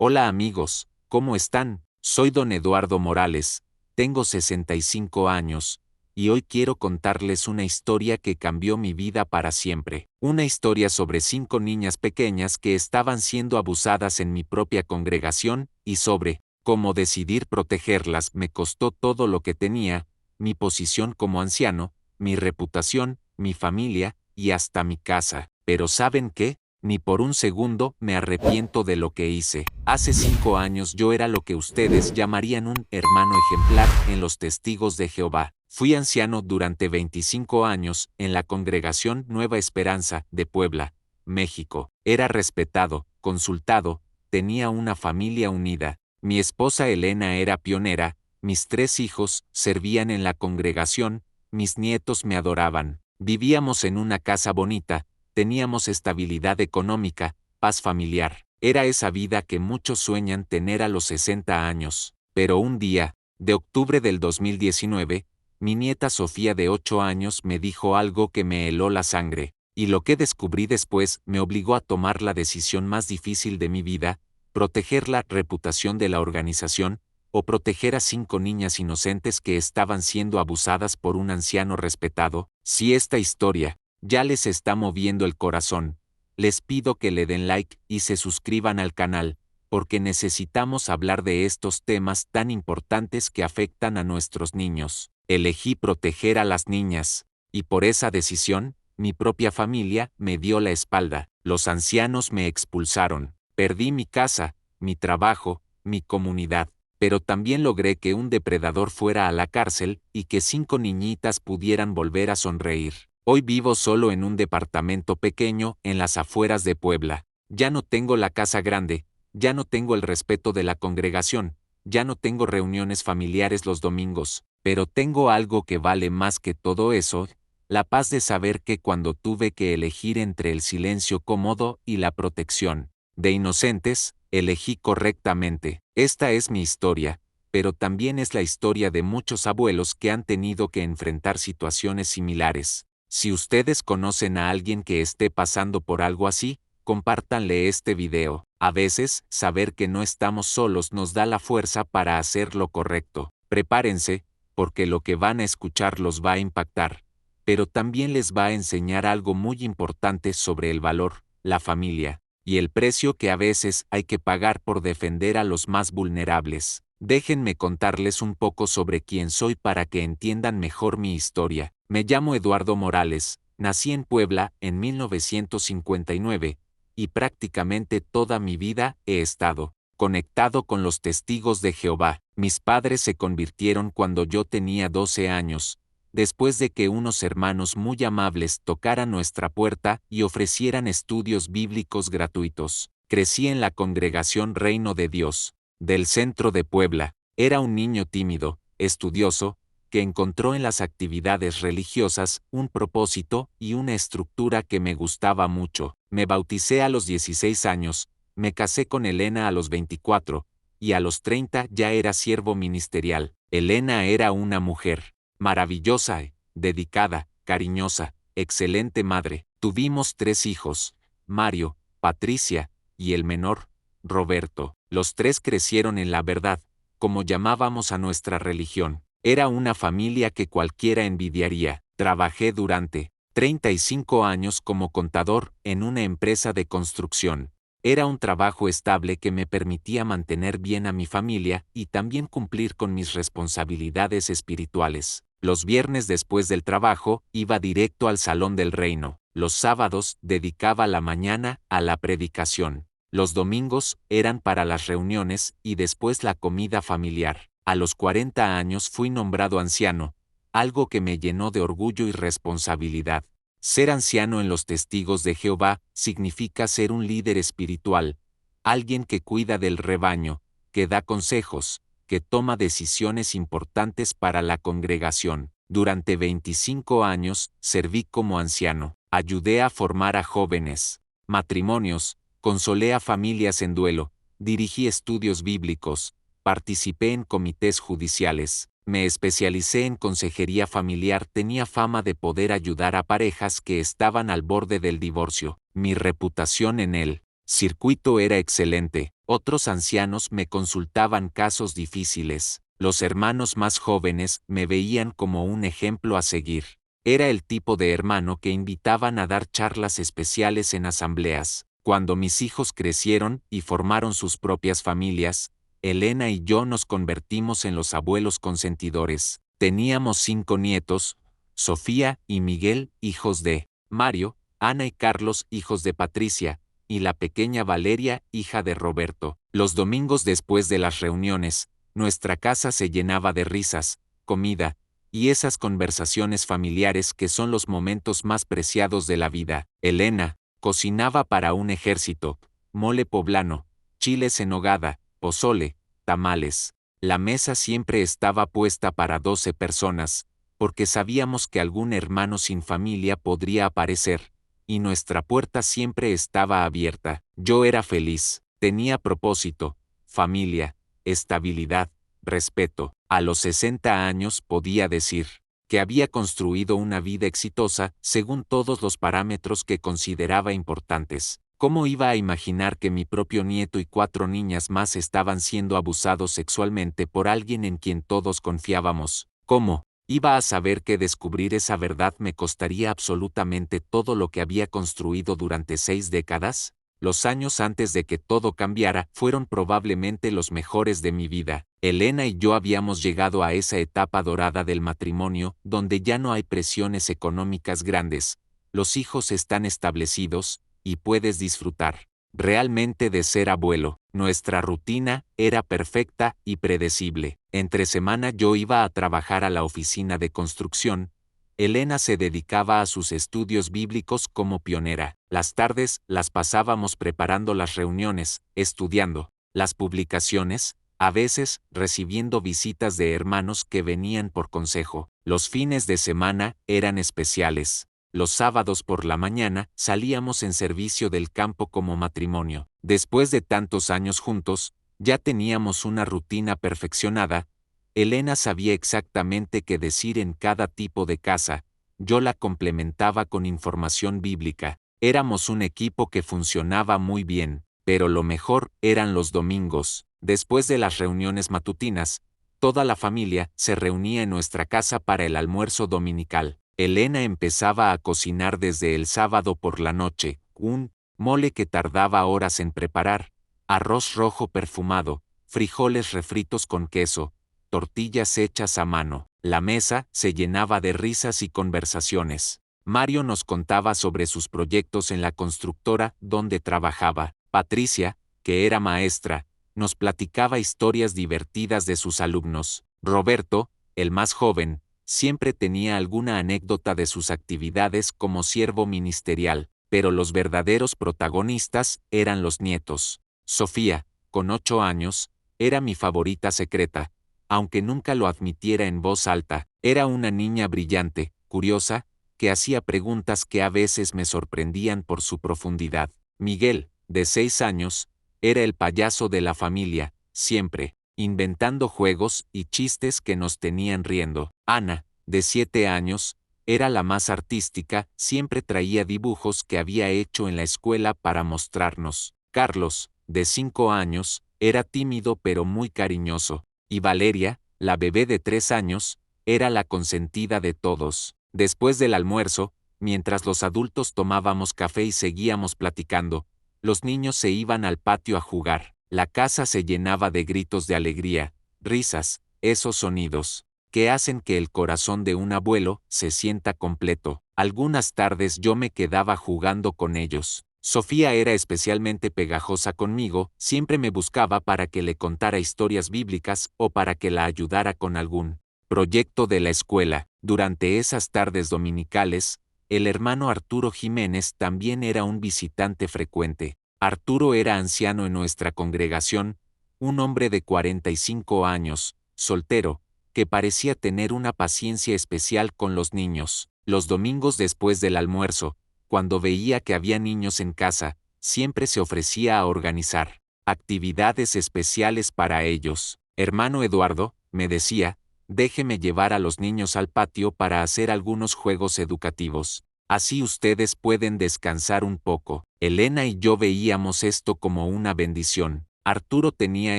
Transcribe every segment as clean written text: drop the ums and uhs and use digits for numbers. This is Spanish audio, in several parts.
Hola amigos, ¿cómo están? Soy don Eduardo Morales, tengo 65 años, y hoy quiero contarles una historia que cambió mi vida para siempre. Una historia sobre 5 niñas pequeñas que estaban siendo abusadas en mi propia congregación, y sobre cómo decidir protegerlas me costó todo lo que tenía, mi posición como anciano, mi reputación, mi familia, y hasta mi casa. Pero ¿saben qué? Ni por un segundo me arrepiento de lo que hice. Hace 5 años yo era lo que ustedes llamarían un hermano ejemplar en los Testigos de Jehová. Fui anciano durante 25 años en la congregación Nueva Esperanza de Puebla, México. Era respetado, consultado, tenía una familia unida. Mi esposa Elena era pionera, mis 3 hijos servían en la congregación, mis nietos me adoraban. Vivíamos en una casa bonita, teníamos estabilidad económica, paz familiar. Era esa vida que muchos sueñan tener a los 60 años. Pero un día, de octubre del 2019, mi nieta Sofía de 8 años me dijo algo que me heló la sangre, y lo que descubrí después me obligó a tomar la decisión más difícil de mi vida: proteger la reputación de la organización, o proteger a 5 niñas inocentes que estaban siendo abusadas por un anciano respetado. Si esta historia ya les está moviendo el corazón, les pido que le den like y se suscriban al canal, porque necesitamos hablar de estos temas tan importantes que afectan a nuestros niños. Elegí proteger a las niñas, y por esa decisión, mi propia familia me dio la espalda. Los ancianos me expulsaron, perdí mi casa, mi trabajo, mi comunidad, pero también logré que un depredador fuera a la cárcel y que 5 niñitas pudieran volver a sonreír. Hoy vivo solo en un departamento pequeño en las afueras de Puebla. Ya no tengo la casa grande, ya no tengo el respeto de la congregación, ya no tengo reuniones familiares los domingos, pero tengo algo que vale más que todo eso: la paz de saber que cuando tuve que elegir entre el silencio cómodo y la protección de inocentes, elegí correctamente. Esta es mi historia, pero también es la historia de muchos abuelos que han tenido que enfrentar situaciones similares. Si ustedes conocen a alguien que esté pasando por algo así, compártanle este video. A veces, saber que no estamos solos nos da la fuerza para hacer lo correcto. Prepárense, porque lo que van a escuchar los va a impactar, pero también les va a enseñar algo muy importante sobre el valor, la familia, y el precio que a veces hay que pagar por defender a los más vulnerables. Déjenme contarles un poco sobre quién soy para que entiendan mejor mi historia. Me llamo Eduardo Morales, nací en Puebla en 1959, y prácticamente toda mi vida he estado conectado con los Testigos de Jehová. Mis padres se convirtieron cuando yo tenía 12 años, después de que unos hermanos muy amables tocaran nuestra puerta y ofrecieran estudios bíblicos gratuitos. Crecí en la congregación Reino de Dios, del centro de Puebla. Era un niño tímido, estudioso, que encontró en las actividades religiosas un propósito y una estructura que me gustaba mucho. Me bauticé a los 16 años, me casé con Elena a los 24, y a los 30 ya era siervo ministerial. Elena era una mujer maravillosa, dedicada, cariñosa, excelente madre. Tuvimos 3 hijos, Mario, Patricia, y el menor, Roberto. Los 3 crecieron en la verdad, como llamábamos a nuestra religión. Era una familia que cualquiera envidiaría. Trabajé durante 35 años como contador en una empresa de construcción. Era un trabajo estable que me permitía mantener bien a mi familia y también cumplir con mis responsabilidades espirituales. Los viernes después del trabajo iba directo al Salón del Reino. Los sábados dedicaba la mañana a la predicación. Los domingos eran para las reuniones y después la comida familiar. A los 40 años fui nombrado anciano, algo que me llenó de orgullo y responsabilidad. Ser anciano en los Testigos de Jehová significa ser un líder espiritual, alguien que cuida del rebaño, que da consejos, que toma decisiones importantes para la congregación. Durante 25 años serví como anciano, ayudé a formar a jóvenes, matrimonios, consolé a familias en duelo, dirigí estudios bíblicos, participé en comités judiciales. Me especialicé en consejería familiar. Tenía fama de poder ayudar a parejas que estaban al borde del divorcio. Mi reputación en el circuito era excelente. Otros ancianos me consultaban casos difíciles. Los hermanos más jóvenes me veían como un ejemplo a seguir. Era el tipo de hermano que invitaban a dar charlas especiales en asambleas. Cuando mis hijos crecieron y formaron sus propias familias, Elena y yo nos convertimos en los abuelos consentidores. Teníamos 5 nietos, Sofía y Miguel, hijos de Mario, Ana y Carlos, hijos de Patricia, y la pequeña Valeria, hija de Roberto. Los domingos después de las reuniones, nuestra casa se llenaba de risas, comida, y esas conversaciones familiares que son los momentos más preciados de la vida. Elena cocinaba para un ejército, mole poblano, chiles en nogada, pozole, tamales. La mesa siempre estaba puesta para 12 personas, porque sabíamos que algún hermano sin familia podría aparecer, y nuestra puerta siempre estaba abierta. Yo era feliz, tenía propósito, familia, estabilidad, respeto. A los 60 años podía decir que había construido una vida exitosa según todos los parámetros que consideraba importantes. ¿Cómo iba a imaginar que mi propio nieto y 4 niñas más estaban siendo abusados sexualmente por alguien en quien todos confiábamos? ¿Cómo iba a saber que descubrir esa verdad me costaría absolutamente todo lo que había construido durante 6 décadas? Los años antes de que todo cambiara fueron probablemente los mejores de mi vida. Elena y yo habíamos llegado a esa etapa dorada del matrimonio donde ya no hay presiones económicas grandes, los hijos están establecidos, y puedes disfrutar realmente de ser abuelo. Nuestra rutina era perfecta y predecible. Entre semana yo iba a trabajar a la oficina de construcción. Elena se dedicaba a sus estudios bíblicos como pionera. Las tardes las pasábamos preparando las reuniones, estudiando las publicaciones, a veces recibiendo visitas de hermanos que venían por consejo. Los fines de semana eran especiales. Los sábados por la mañana salíamos en servicio del campo como matrimonio. Después de tantos años juntos, ya teníamos una rutina perfeccionada. Elena sabía exactamente qué decir en cada tipo de casa. Yo la complementaba con información bíblica. Éramos un equipo que funcionaba muy bien, pero lo mejor eran los domingos. Después de las reuniones matutinas, toda la familia se reunía en nuestra casa para el almuerzo dominical. Elena empezaba a cocinar desde el sábado por la noche, un mole que tardaba horas en preparar, arroz rojo perfumado, frijoles refritos con queso, tortillas hechas a mano. La mesa se llenaba de risas y conversaciones. Mario nos contaba sobre sus proyectos en la constructora donde trabajaba. Patricia, que era maestra, nos platicaba historias divertidas de sus alumnos. Roberto, el más joven, siempre tenía alguna anécdota de sus actividades como siervo ministerial, pero los verdaderos protagonistas eran los nietos. Sofía, con 8 años, era mi favorita secreta, aunque nunca lo admitiera en voz alta. Era una niña brillante, curiosa, que hacía preguntas que a veces me sorprendían por su profundidad. Miguel, de 6 años, era el payaso de la familia, siempre inventando juegos y chistes que nos tenían riendo. Ana, de 7 años, era la más artística, siempre traía dibujos que había hecho en la escuela para mostrarnos. Carlos, de 5 años, era tímido pero muy cariñoso. Y Valeria, la bebé de 3 años, era la consentida de todos. Después del almuerzo, mientras los adultos tomábamos café y seguíamos platicando, los niños se iban al patio a jugar. La casa se llenaba de gritos de alegría, risas, esos sonidos que hacen que el corazón de un abuelo se sienta completo. Algunas tardes yo me quedaba jugando con ellos. Sofía era especialmente pegajosa conmigo, siempre me buscaba para que le contara historias bíblicas o para que la ayudara con algún proyecto de la escuela. Durante esas tardes dominicales, el hermano Arturo Jiménez también era un visitante frecuente. Arturo era anciano en nuestra congregación, un hombre de 45 años, soltero, que parecía tener una paciencia especial con los niños. Los domingos después del almuerzo, cuando veía que había niños en casa, siempre se ofrecía a organizar actividades especiales para ellos. Hermano Eduardo, me decía, déjeme llevar a los niños al patio para hacer algunos juegos educativos. Así ustedes pueden descansar un poco. Elena y yo veíamos esto como una bendición. Arturo tenía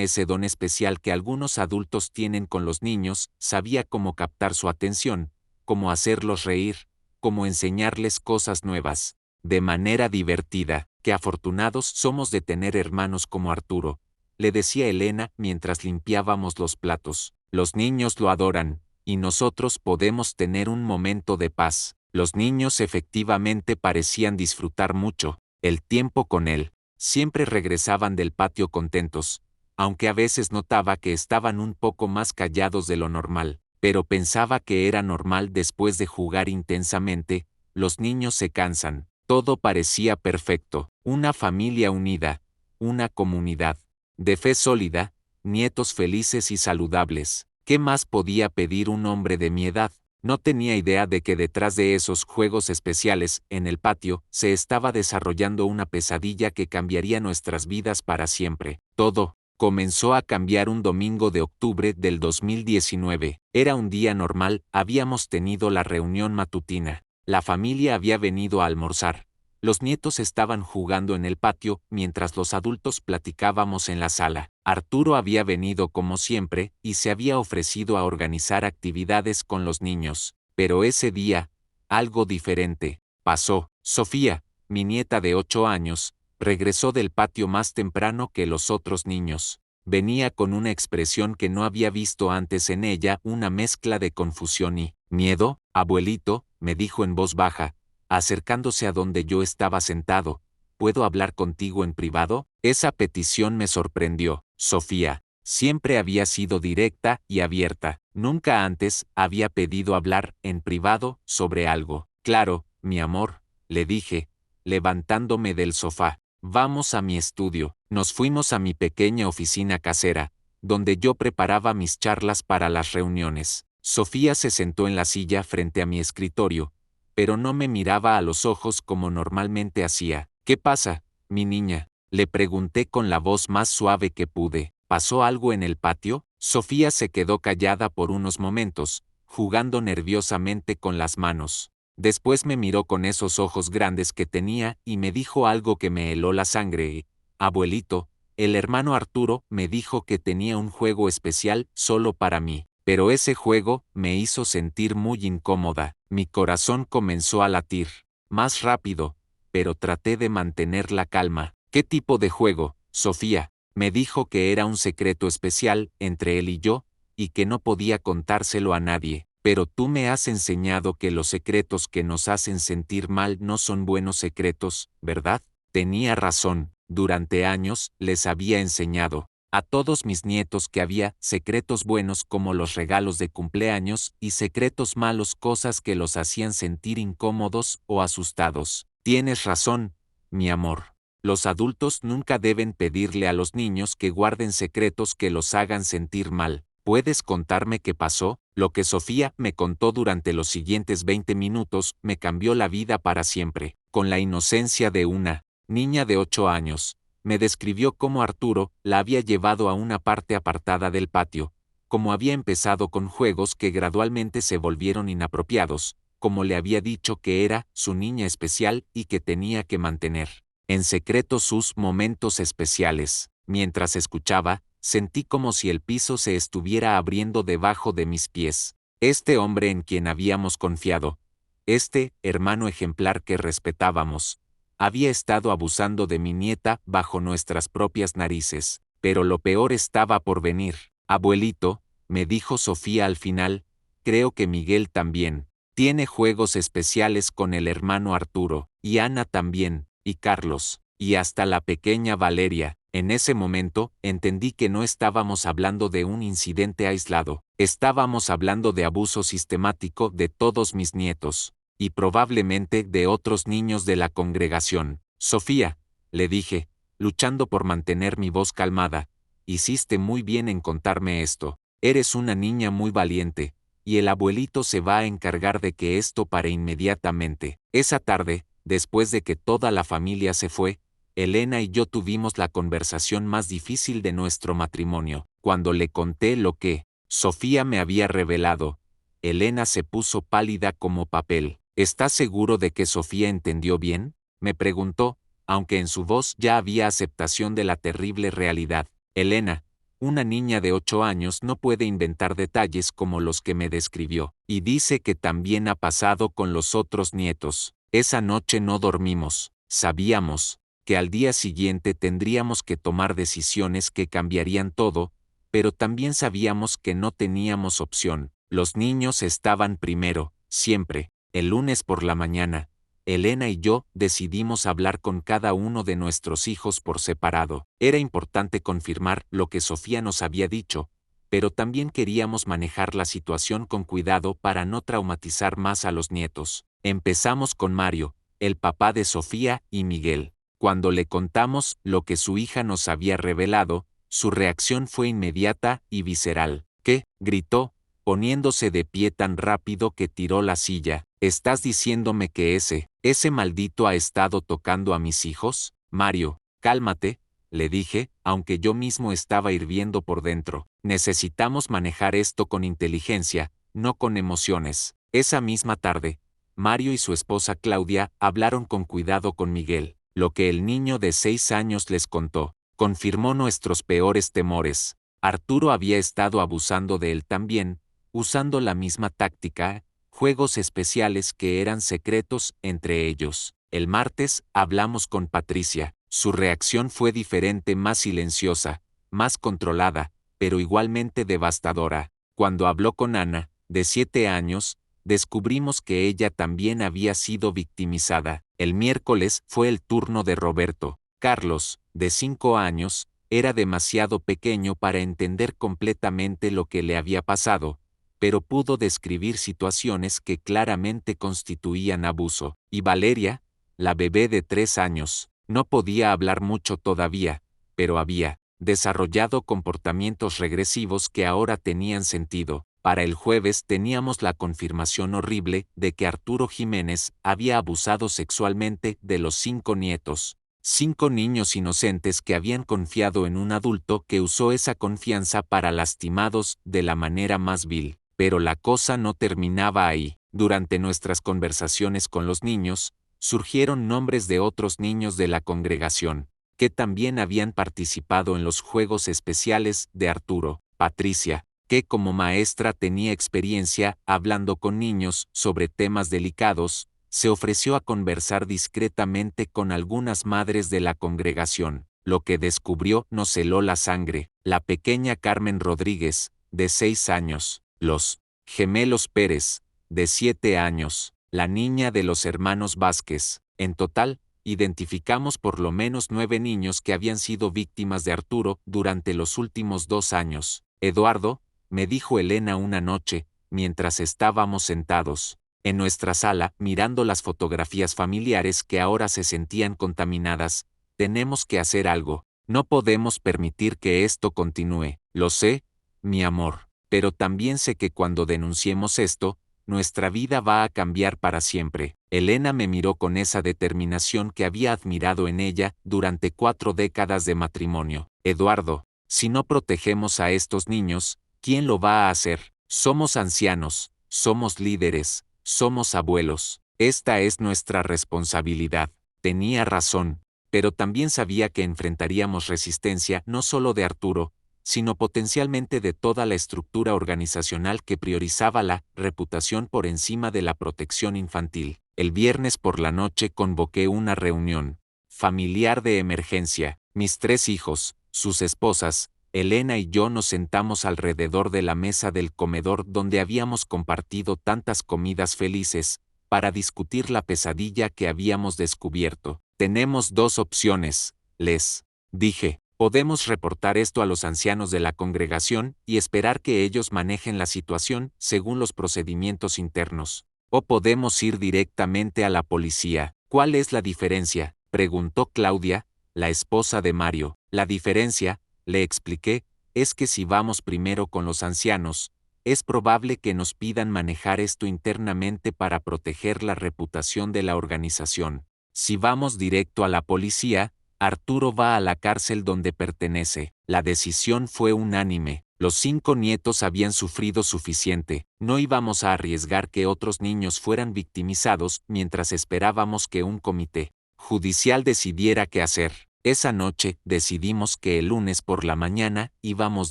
ese don especial que algunos adultos tienen con los niños, sabía cómo captar su atención, cómo hacerlos reír, cómo enseñarles cosas nuevas, de manera divertida. Qué afortunados somos de tener hermanos como Arturo, le decía Elena mientras limpiábamos los platos. Los niños lo adoran, y nosotros podemos tener un momento de paz. Los niños efectivamente parecían disfrutar mucho el tiempo con él. Siempre regresaban del patio contentos, aunque a veces notaba que estaban un poco más callados de lo normal, pero pensaba que era normal después de jugar intensamente. Los niños se cansan. Todo parecía perfecto, una familia unida, una comunidad de fe sólida, nietos felices y saludables. ¿Qué más podía pedir un hombre de mi edad? No tenía idea de que detrás de esos juegos especiales, en el patio, se estaba desarrollando una pesadilla que cambiaría nuestras vidas para siempre. Todo comenzó a cambiar un domingo de octubre del 2019. Era un día normal, habíamos tenido la reunión matutina. La familia había venido a almorzar. Los nietos estaban jugando en el patio, mientras los adultos platicábamos en la sala. Arturo había venido como siempre, y se había ofrecido a organizar actividades con los niños. Pero ese día, algo diferente pasó. Sofía, mi nieta de 8 años, regresó del patio más temprano que los otros niños. Venía con una expresión que no había visto antes en ella, una mezcla de confusión y miedo. Abuelito, me dijo en voz baja, acercándose a donde yo estaba sentado, ¿puedo hablar contigo en privado? Esa petición me sorprendió. Sofía siempre había sido directa y abierta. Nunca antes había pedido hablar en privado sobre algo. Claro, mi amor, le dije, levantándome del sofá. Vamos a mi estudio. Nos fuimos a mi pequeña oficina casera, donde yo preparaba mis charlas para las reuniones. Sofía se sentó en la silla frente a mi escritorio, pero no me miraba a los ojos como normalmente hacía. ¿Qué pasa, mi niña? Le pregunté con la voz más suave que pude. ¿Pasó algo en el patio? Sofía se quedó callada por unos momentos, jugando nerviosamente con las manos. Después me miró con esos ojos grandes que tenía y me dijo algo que me heló la sangre. Abuelito, el hermano Arturo me dijo que tenía un juego especial solo para mí. Pero ese juego me hizo sentir muy incómoda. Mi corazón comenzó a latir más rápido, pero traté de mantener la calma. ¿Qué tipo de juego, Sofía? Me dijo que era un secreto especial entre él y yo, y que no podía contárselo a nadie. Pero tú me has enseñado que los secretos que nos hacen sentir mal no son buenos secretos, ¿verdad? Tenía razón. Durante años les había enseñado a todos mis nietos que había secretos buenos como los regalos de cumpleaños y secretos malos, cosas que los hacían sentir incómodos o asustados. Tienes razón, mi amor. Los adultos nunca deben pedirle a los niños que guarden secretos que los hagan sentir mal. ¿Puedes contarme qué pasó? Lo que Sofía me contó durante los siguientes 20 minutos me cambió la vida para siempre. Con la inocencia de una niña de 8 años, me describió cómo Arturo la había llevado a una parte apartada del patio, cómo había empezado con juegos que gradualmente se volvieron inapropiados, como le había dicho que era su niña especial y que tenía que mantener en secreto sus momentos especiales. Mientras escuchaba, sentí como si el piso se estuviera abriendo debajo de mis pies. Este hombre en quien habíamos confiado, este hermano ejemplar que respetábamos, había estado abusando de mi nieta bajo nuestras propias narices. Pero lo peor estaba por venir. Abuelito, me dijo Sofía al final, creo que Miguel también tiene juegos especiales con el hermano Arturo, y Ana también, y Carlos, y hasta la pequeña Valeria. En ese momento, entendí que no estábamos hablando de un incidente aislado, estábamos hablando de abuso sistemático de todos mis nietos, y probablemente de otros niños de la congregación. Sofía, le dije, luchando por mantener mi voz calmada, hiciste muy bien en contarme esto. Eres una niña muy valiente, y el abuelito se va a encargar de que esto pare inmediatamente. Esa tarde, después de que toda la familia se fue, Elena y yo tuvimos la conversación más difícil de nuestro matrimonio. Cuando le conté lo que Sofía me había revelado, Elena se puso pálida como papel. ¿Estás seguro de que Sofía entendió bien?, me preguntó, aunque en su voz ya había aceptación de la terrible realidad. Elena, una niña de 8 años, no puede inventar detalles como los que me describió, y dice que también ha pasado con los otros nietos. Esa noche no dormimos. Sabíamos que al día siguiente tendríamos que tomar decisiones que cambiarían todo, pero también sabíamos que no teníamos opción. Los niños estaban primero, siempre. El lunes por la mañana, Elena y yo decidimos hablar con cada uno de nuestros hijos por separado. Era importante confirmar lo que Sofía nos había dicho, pero también queríamos manejar la situación con cuidado para no traumatizar más a los nietos. Empezamos con Mario, el papá de Sofía y Miguel. Cuando le contamos lo que su hija nos había revelado, su reacción fue inmediata y visceral. ¿Qué?, gritó, poniéndose de pie tan rápido que tiró la silla. ¿Estás diciéndome que ese maldito ha estado tocando a mis hijos? Mario, cálmate, le dije, aunque yo mismo estaba hirviendo por dentro. Necesitamos manejar esto con inteligencia, no con emociones. Esa misma tarde, Mario y su esposa Claudia hablaron con cuidado con Miguel. Lo que el niño de 6 años les contó confirmó nuestros peores temores. Arturo había estado abusando de él también, usando la misma táctica, juegos especiales que eran secretos entre ellos. El martes hablamos con Patricia. Su reacción fue diferente, más silenciosa, más controlada, pero igualmente devastadora. Cuando habló con Ana, de 7 años, descubrimos que ella también había sido victimizada. El miércoles fue el turno de Roberto. Carlos, de 5 años, era demasiado pequeño para entender completamente lo que le había pasado, pero pudo describir situaciones que claramente constituían abuso. Y Valeria, la bebé de 3 años, no podía hablar mucho todavía, pero había desarrollado comportamientos regresivos que ahora tenían sentido. Para el jueves teníamos la confirmación horrible de que Arturo Jiménez había abusado sexualmente de los 5 nietos. 5 niños inocentes que habían confiado en un adulto que usó esa confianza para lastimarlos de la manera más vil. Pero la cosa no terminaba ahí. Durante nuestras conversaciones con los niños, surgieron nombres de otros niños de la congregación, que también habían participado en los juegos especiales de Arturo. Patricia, que como maestra tenía experiencia hablando con niños sobre temas delicados, se ofreció a conversar discretamente con algunas madres de la congregación. Lo que descubrió nos heló la sangre. La pequeña Carmen Rodríguez, de 6 años. Los gemelos Pérez, de 7 años. La niña de los hermanos Vázquez. En total, identificamos por lo menos 9 niños que habían sido víctimas de Arturo durante los últimos 2 años. Eduardo, me dijo Elena una noche, mientras estábamos sentados en nuestra sala mirando las fotografías familiares que ahora se sentían contaminadas, tenemos que hacer algo. No podemos permitir que esto continúe. Lo sé, mi amor, pero también sé que cuando denunciemos esto, nuestra vida va a cambiar para siempre. Elena me miró con esa determinación que había admirado en ella durante 4 décadas de matrimonio. Eduardo, si no protegemos a estos niños, ¿quién lo va a hacer? Somos ancianos, somos líderes, somos abuelos. Esta es nuestra responsabilidad. Tenía razón, pero también sabía que enfrentaríamos resistencia no solo de Arturo, sino potencialmente de toda la estructura organizacional que priorizaba la reputación por encima de la protección infantil. El viernes por la noche convoqué una reunión familiar de emergencia. Mis 3 hijos, sus esposas, Elena y yo nos sentamos alrededor de la mesa del comedor donde habíamos compartido tantas comidas felices, para discutir la pesadilla que habíamos descubierto. Tenemos 2 opciones, les dije. Podemos reportar esto a los ancianos de la congregación y esperar que ellos manejen la situación según los procedimientos internos. O podemos ir directamente a la policía. ¿Cuál es la diferencia?, preguntó Claudia, la esposa de Mario. La diferencia, le expliqué, es que si vamos primero con los ancianos, es probable que nos pidan manejar esto internamente para proteger la reputación de la organización. Si vamos directo a la policía, Arturo va a la cárcel donde pertenece. La decisión fue unánime. Los 5 nietos habían sufrido suficiente. No íbamos a arriesgar que otros niños fueran victimizados mientras esperábamos que un comité judicial decidiera qué hacer. Esa noche decidimos que el lunes por la mañana íbamos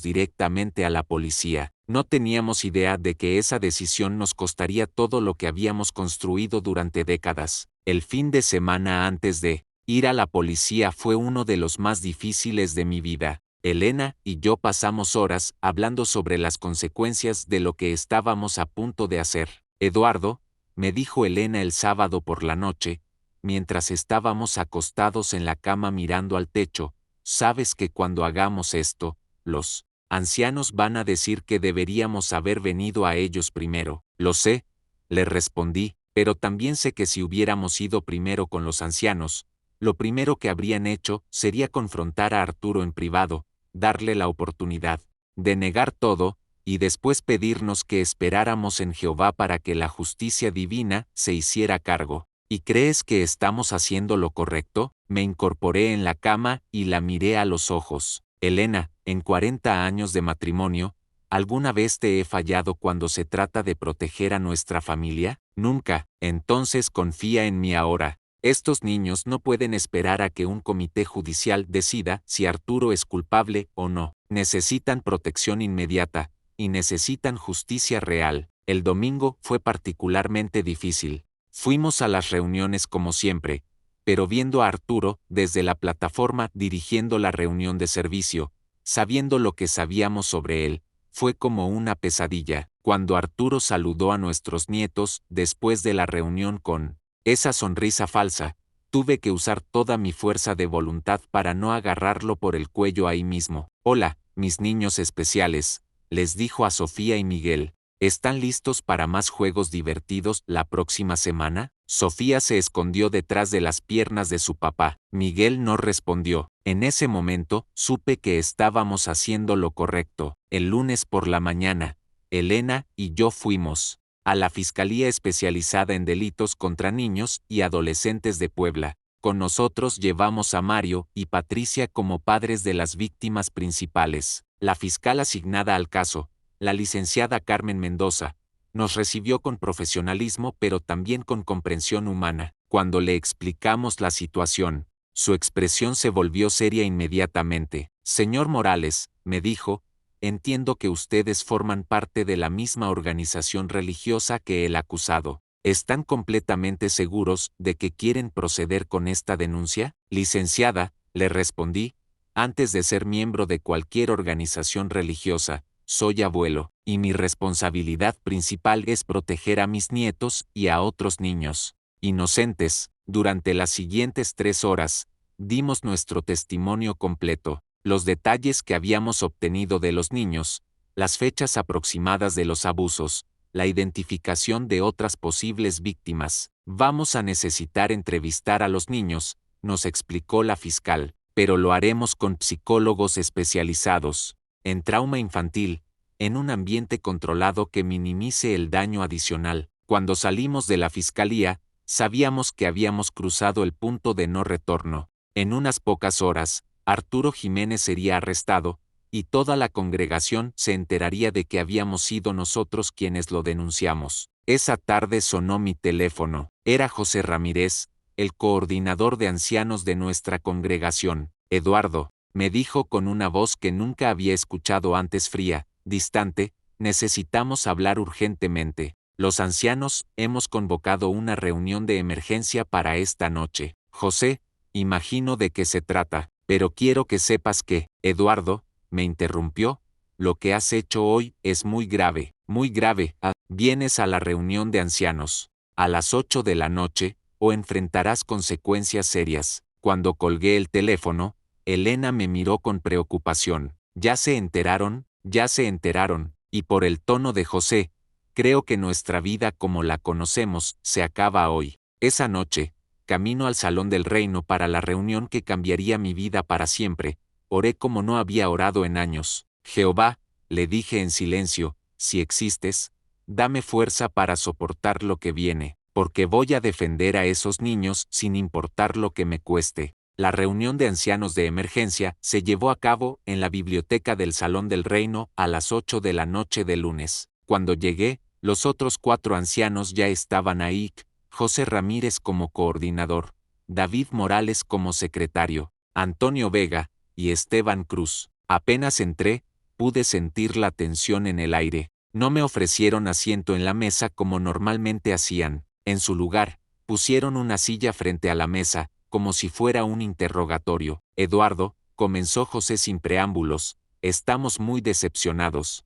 directamente a la policía. No teníamos idea de que esa decisión nos costaría todo lo que habíamos construido durante décadas. El fin de semana antes de ir a la policía fue uno de los más difíciles de mi vida. Elena y yo pasamos horas hablando sobre las consecuencias de lo que estábamos a punto de hacer. Eduardo, me dijo Elena el sábado por la noche, mientras estábamos acostados en la cama mirando al techo, sabes que cuando hagamos esto, los ancianos van a decir que deberíamos haber venido a ellos primero. Lo sé, le respondí, pero también sé que si hubiéramos ido primero con los ancianos, lo primero que habrían hecho sería confrontar a Arturo en privado, darle la oportunidad de negar todo, y después pedirnos que esperáramos en Jehová para que la justicia divina se hiciera cargo. ¿Y crees que estamos haciendo lo correcto? Me incorporé en la cama y la miré a los ojos. Elena, en 40 años de matrimonio, ¿alguna vez te he fallado cuando se trata de proteger a nuestra familia? Nunca. Entonces confía en mí ahora. Estos niños no pueden esperar a que un comité judicial decida si Arturo es culpable o no. Necesitan protección inmediata, y necesitan justicia real. El domingo fue particularmente difícil. Fuimos a las reuniones como siempre, pero viendo a Arturo desde la plataforma dirigiendo la reunión de servicio, sabiendo lo que sabíamos sobre él, fue como una pesadilla. Cuando Arturo saludó a nuestros nietos después de la reunión con esa sonrisa falsa, tuve que usar toda mi fuerza de voluntad para no agarrarlo por el cuello ahí mismo. Hola, mis niños especiales, les dijo a Sofía y Miguel. ¿Están listos para más juegos divertidos la próxima semana? Sofía se escondió detrás de las piernas de su papá. Miguel no respondió. En ese momento, supe que estábamos haciendo lo correcto. El lunes por la mañana, Elena y yo fuimos a la Fiscalía Especializada en Delitos contra Niños y Adolescentes de Puebla. Con nosotros llevamos a Mario y Patricia como padres de las víctimas principales. La fiscal asignada al caso, la licenciada Carmen Mendoza, nos recibió con profesionalismo pero también con comprensión humana. Cuando le explicamos la situación, su expresión se volvió seria inmediatamente. Señor Morales, me dijo, entiendo que ustedes forman parte de la misma organización religiosa que el acusado. ¿Están completamente seguros de que quieren proceder con esta denuncia? Licenciada, le respondí, antes de ser miembro de cualquier organización religiosa, soy abuelo, y mi responsabilidad principal es proteger a mis nietos y a otros niños inocentes. Durante las siguientes 3 horas, dimos nuestro testimonio completo, los detalles que habíamos obtenido de los niños, las fechas aproximadas de los abusos, la identificación de otras posibles víctimas. Vamos a necesitar entrevistar a los niños, nos explicó la fiscal, pero lo haremos con psicólogos especializados en trauma infantil, en un ambiente controlado que minimice el daño adicional. Cuando salimos de la fiscalía, sabíamos que habíamos cruzado el punto de no retorno. En unas pocas horas, Arturo Jiménez sería arrestado, y toda la congregación se enteraría de que habíamos sido nosotros quienes lo denunciamos. Esa tarde sonó mi teléfono. Era José Ramírez, el coordinador de ancianos de nuestra congregación. Eduardo, me dijo con una voz que nunca había escuchado antes, fría, distante, necesitamos hablar urgentemente. Los ancianos hemos convocado una reunión de emergencia para esta noche. José, imagino de qué se trata, pero quiero que sepas que, Eduardo, me interrumpió, lo que has hecho hoy es muy grave, muy grave. Vienes a la reunión de ancianos a las 8 de la noche, o enfrentarás consecuencias serias. Cuando colgué el teléfono, Elena me miró con preocupación. ¿Ya se enteraron? Ya se enteraron, y por el tono de José, creo que nuestra vida como la conocemos se acaba hoy. Esa noche, camino al Salón del Reino para la reunión que cambiaría mi vida para siempre, oré como no había orado en años. Jehová, le dije en silencio, si existes, dame fuerza para soportar lo que viene, porque voy a defender a esos niños sin importar lo que me cueste. La reunión de ancianos de emergencia se llevó a cabo en la biblioteca del Salón del Reino a las 8 de la noche del lunes. Cuando llegué, los otros 4 ancianos ya estaban ahí, José Ramírez como coordinador, David Morales como secretario, Antonio Vega y Esteban Cruz. Apenas entré, pude sentir la tensión en el aire. No me ofrecieron asiento en la mesa como normalmente hacían. En su lugar, pusieron una silla frente a la mesa, como si fuera un interrogatorio. Eduardo, comenzó José sin preámbulos, estamos muy decepcionados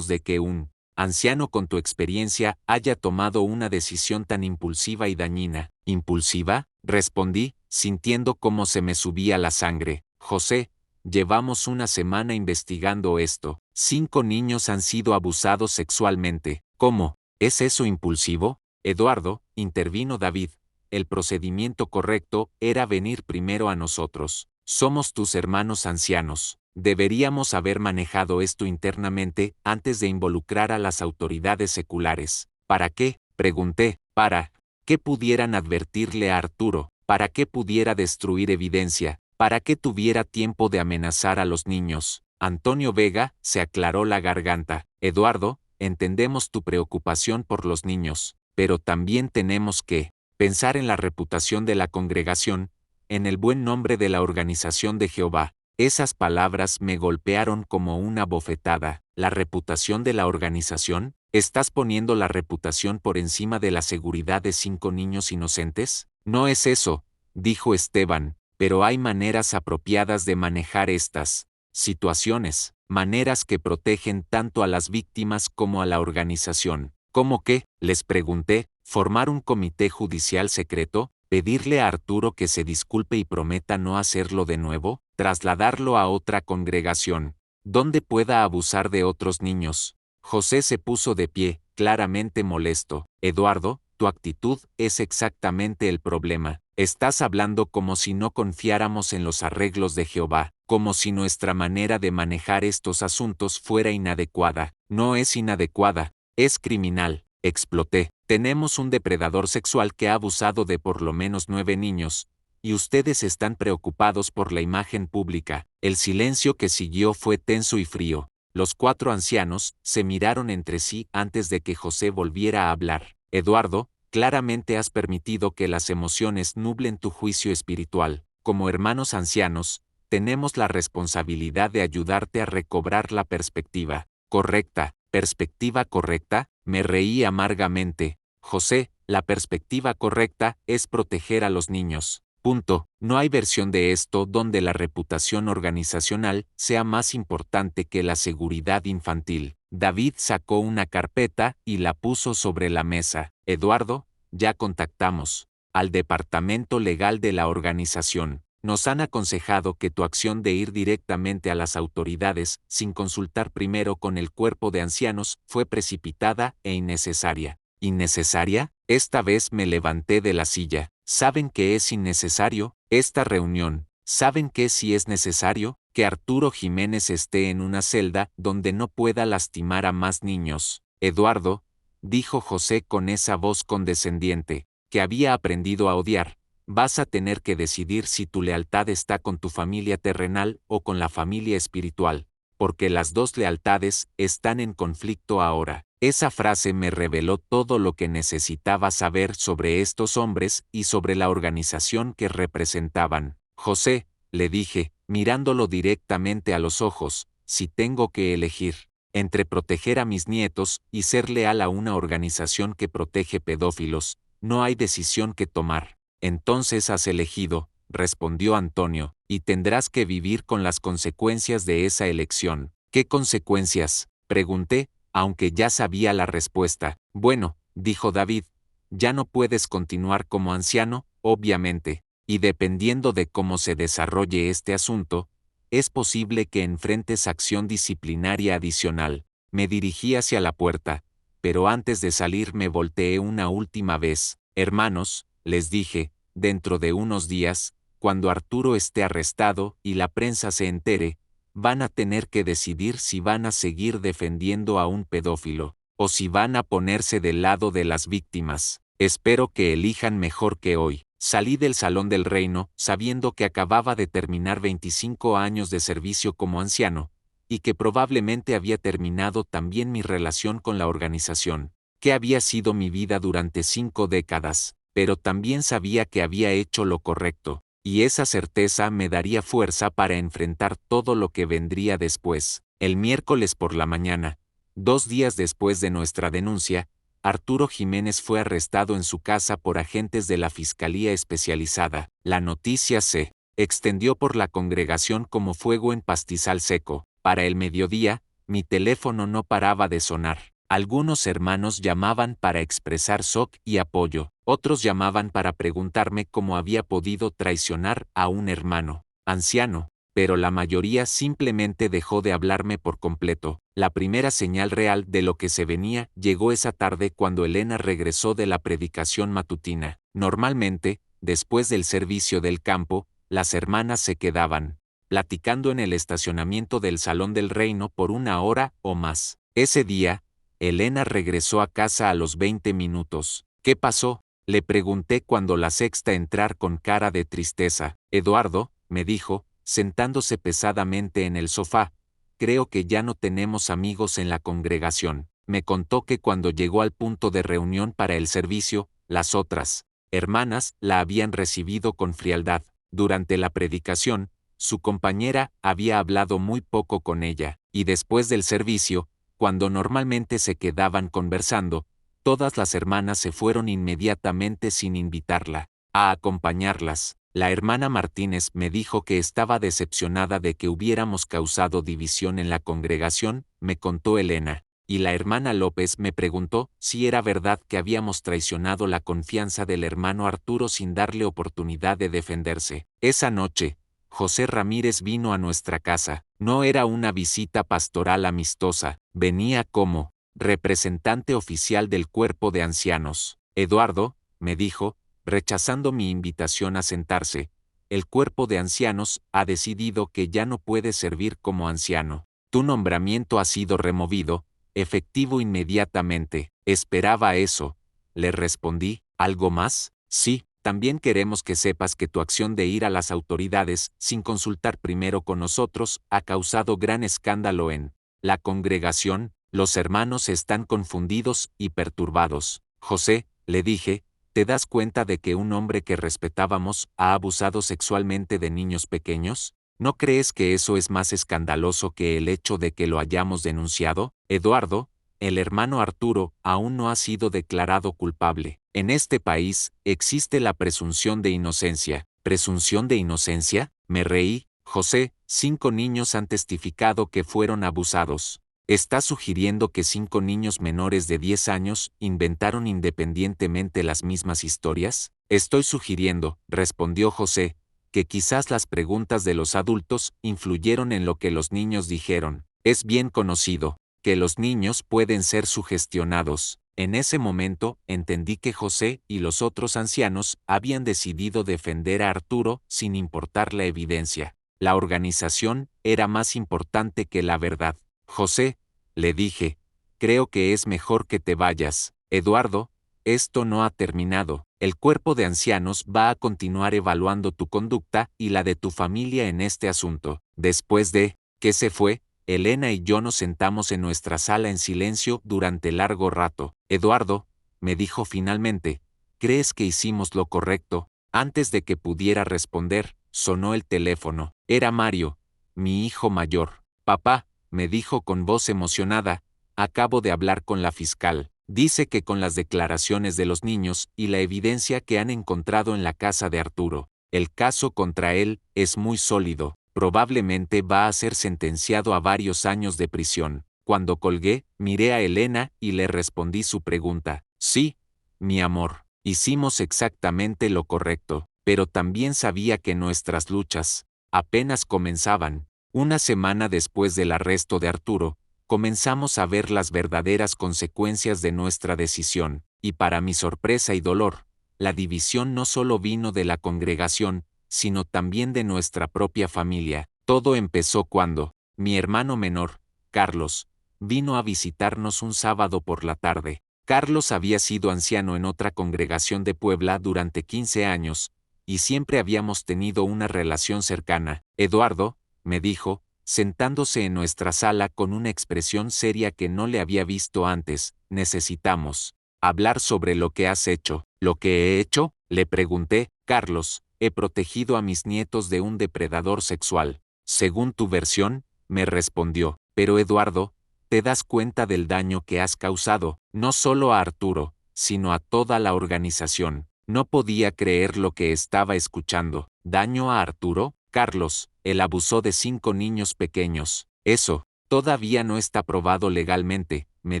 de que un anciano con tu experiencia haya tomado una decisión tan impulsiva y dañina. ¿Impulsiva?, respondí, sintiendo cómo se me subía la sangre. José, llevamos una semana investigando esto. 5 niños han sido abusados sexualmente. ¿Cómo? ¿Es eso impulsivo? Eduardo, intervino David. El procedimiento correcto era venir primero a nosotros. Somos tus hermanos ancianos. Deberíamos haber manejado esto internamente antes de involucrar a las autoridades seculares. ¿Para qué?, pregunté. Para que pudieran advertirle a Arturo, para que pudiera destruir evidencia, para que tuviera tiempo de amenazar a los niños. Antonio Vega se aclaró la garganta. Eduardo, entendemos tu preocupación por los niños, pero también tenemos que pensar en la reputación de la congregación, en el buen nombre de la organización de Jehová. Esas palabras me golpearon como una bofetada. ¿La reputación de la organización? ¿Estás poniendo la reputación por encima de la seguridad de 5 niños inocentes? No es eso, dijo Esteban, pero hay maneras apropiadas de manejar estas situaciones, maneras que protegen tanto a las víctimas como a la organización. ¿Cómo qué?, les pregunté. ¿Formar un comité judicial secreto? ¿Pedirle a Arturo que se disculpe y prometa no hacerlo de nuevo? ¿Trasladarlo a otra congregación, donde pueda abusar de otros niños? José se puso de pie, claramente molesto. Eduardo, tu actitud es exactamente el problema. Estás hablando como si no confiáramos en los arreglos de Jehová, como si nuestra manera de manejar estos asuntos fuera inadecuada. No es inadecuada, es criminal. Exploté. Tenemos un depredador sexual que ha abusado de por lo menos 9 niños, y ustedes están preocupados por la imagen pública. El silencio que siguió fue tenso y frío. Los 4 ancianos se miraron entre sí antes de que José volviera a hablar. Eduardo, claramente has permitido que las emociones nublen tu juicio espiritual. Como hermanos ancianos, tenemos la responsabilidad de ayudarte a recobrar la perspectiva correcta. ¿Perspectiva correcta? Me reí amargamente. José, la perspectiva correcta es proteger a los niños. Punto. No hay versión de esto donde la reputación organizacional sea más importante que la seguridad infantil. David sacó una carpeta y la puso sobre la mesa. Eduardo, ya contactamos al departamento legal de la organización. Nos han aconsejado que tu acción de ir directamente a las autoridades sin consultar primero con el cuerpo de ancianos fue precipitada e innecesaria. ¿Innecesaria? Esta vez me levanté de la silla. ¿Saben que es innecesario esta reunión? ¿Saben que sí es necesario que Arturo Jiménez esté en una celda donde no pueda lastimar a más niños? Eduardo, dijo José con esa voz condescendiente, que había aprendido a odiar. Vas a tener que decidir si tu lealtad está con tu familia terrenal o con la familia espiritual, porque las dos lealtades están en conflicto ahora. Esa frase me reveló todo lo que necesitaba saber sobre estos hombres y sobre la organización que representaban. José, le dije, mirándolo directamente a los ojos, si tengo que elegir entre proteger a mis nietos y ser leal a una organización que protege pedófilos, no hay decisión que tomar. Entonces has elegido, respondió Antonio, y tendrás que vivir con las consecuencias de esa elección. ¿Qué consecuencias?, pregunté, aunque ya sabía la respuesta. Bueno, dijo David, ya no puedes continuar como anciano, obviamente, y dependiendo de cómo se desarrolle este asunto, es posible que enfrentes acción disciplinaria adicional. Me dirigí hacia la puerta, pero antes de salir me volteé una última vez. Hermanos, les dije, dentro de unos días, cuando Arturo esté arrestado y la prensa se entere, van a tener que decidir si van a seguir defendiendo a un pedófilo, o si van a ponerse del lado de las víctimas. Espero que elijan mejor que hoy. Salí del Salón del Reino, sabiendo que acababa de terminar 25 años de servicio como anciano, y que probablemente había terminado también mi relación con la organización. ¿Qué había sido mi vida durante 5 décadas? pero también sabía que había hecho lo correcto, y esa certeza me daría fuerza para enfrentar todo lo que vendría después. El miércoles por la mañana, 2 días después de nuestra denuncia, Arturo Jiménez fue arrestado en su casa por agentes de la Fiscalía Especializada. La noticia se extendió por la congregación como fuego en pastizal seco. Para el mediodía, mi teléfono no paraba de sonar. Algunos hermanos llamaban para expresar shock y apoyo, otros llamaban para preguntarme cómo había podido traicionar a un hermano anciano, pero la mayoría simplemente dejó de hablarme por completo. La primera señal real de lo que se venía llegó esa tarde cuando Elena regresó de la predicación matutina. Normalmente, después del servicio del campo, las hermanas se quedaban platicando en el estacionamiento del Salón del Reino por 1 hora o más. Ese día, Elena regresó a casa a los 20 minutos. ¿Qué pasó?, le pregunté cuando la sexta entrar con cara de tristeza. Eduardo, me dijo, sentándose pesadamente en el sofá, creo que ya no tenemos amigos en la congregación. Me contó que cuando llegó al punto de reunión para el servicio, las otras hermanas la habían recibido con frialdad. Durante la predicación, su compañera había hablado muy poco con ella, y después del servicio, cuando normalmente se quedaban conversando, todas las hermanas se fueron inmediatamente sin invitarla a acompañarlas. La hermana Martínez me dijo que estaba decepcionada de que hubiéramos causado división en la congregación, me contó Elena, y la hermana López me preguntó si era verdad que habíamos traicionado la confianza del hermano Arturo sin darle oportunidad de defenderse. Esa noche, José Ramírez vino a nuestra casa. No era una visita pastoral amistosa, venía como representante oficial del cuerpo de ancianos. Eduardo, me dijo, rechazando mi invitación a sentarse, el cuerpo de ancianos ha decidido que ya no puede servir como anciano. Tu nombramiento ha sido removido, efectivo inmediatamente. Esperaba eso, le respondí. ¿Algo más? Sí. También queremos que sepas que tu acción de ir a las autoridades, sin consultar primero con nosotros, ha causado gran escándalo en la congregación. Los hermanos están confundidos y perturbados. José, le dije, ¿te das cuenta de que un hombre que respetábamos ha abusado sexualmente de niños pequeños? ¿No crees que eso es más escandaloso que el hecho de que lo hayamos denunciado? Eduardo, el hermano Arturo aún no ha sido declarado culpable. En este país existe la presunción de inocencia. ¿Presunción de inocencia? Me reí. José, 5 niños han testificado que fueron abusados. ¿Estás sugiriendo que 5 niños menores de 10 años inventaron independientemente las mismas historias? Estoy sugiriendo, respondió José, que quizás las preguntas de los adultos influyeron en lo que los niños dijeron. Es bien conocido que los niños pueden ser sugestionados. En ese momento, entendí que José y los otros ancianos habían decidido defender a Arturo sin importar la evidencia. La organización era más importante que la verdad. José, le dije, creo que es mejor que te vayas. Eduardo, esto no ha terminado. El cuerpo de ancianos va a continuar evaluando tu conducta y la de tu familia en este asunto. Después de que se fue, Elena y yo nos sentamos en nuestra sala en silencio durante largo rato. Eduardo, me dijo finalmente, ¿crees que hicimos lo correcto? Antes de que pudiera responder, sonó el teléfono. Era Mario, mi hijo mayor. Papá, me dijo con voz emocionada, acabo de hablar con la fiscal. Dice que con las declaraciones de los niños y la evidencia que han encontrado en la casa de Arturo, el caso contra él es muy sólido. Probablemente va a ser sentenciado a varios años de prisión. Cuando colgué, miré a Elena y le respondí su pregunta. Sí, mi amor, hicimos exactamente lo correcto, pero también sabía que nuestras luchas apenas comenzaban. Una semana después del arresto de Arturo, comenzamos a ver las verdaderas consecuencias de nuestra decisión, y para mi sorpresa y dolor, la división no solo vino de la congregación, sino también de nuestra propia familia. Todo empezó cuando mi hermano menor, Carlos, vino a visitarnos un sábado por la tarde. Carlos había sido anciano en otra congregación de Puebla durante 15 años, y siempre habíamos tenido una relación cercana. Eduardo, me dijo, sentándose en nuestra sala con una expresión seria que no le había visto antes, necesitamos Hablar sobre lo que has hecho. ¿Lo que he hecho? Le pregunté. Carlos, he protegido a mis nietos de un depredador sexual. Según tu versión, me respondió. Pero Eduardo, ¿te das cuenta del daño que has causado, no solo a Arturo, sino a toda la organización? No podía creer lo que estaba escuchando. ¿Daño a Arturo? Carlos, él abusó de 5 niños pequeños. Eso, todavía no está probado legalmente, me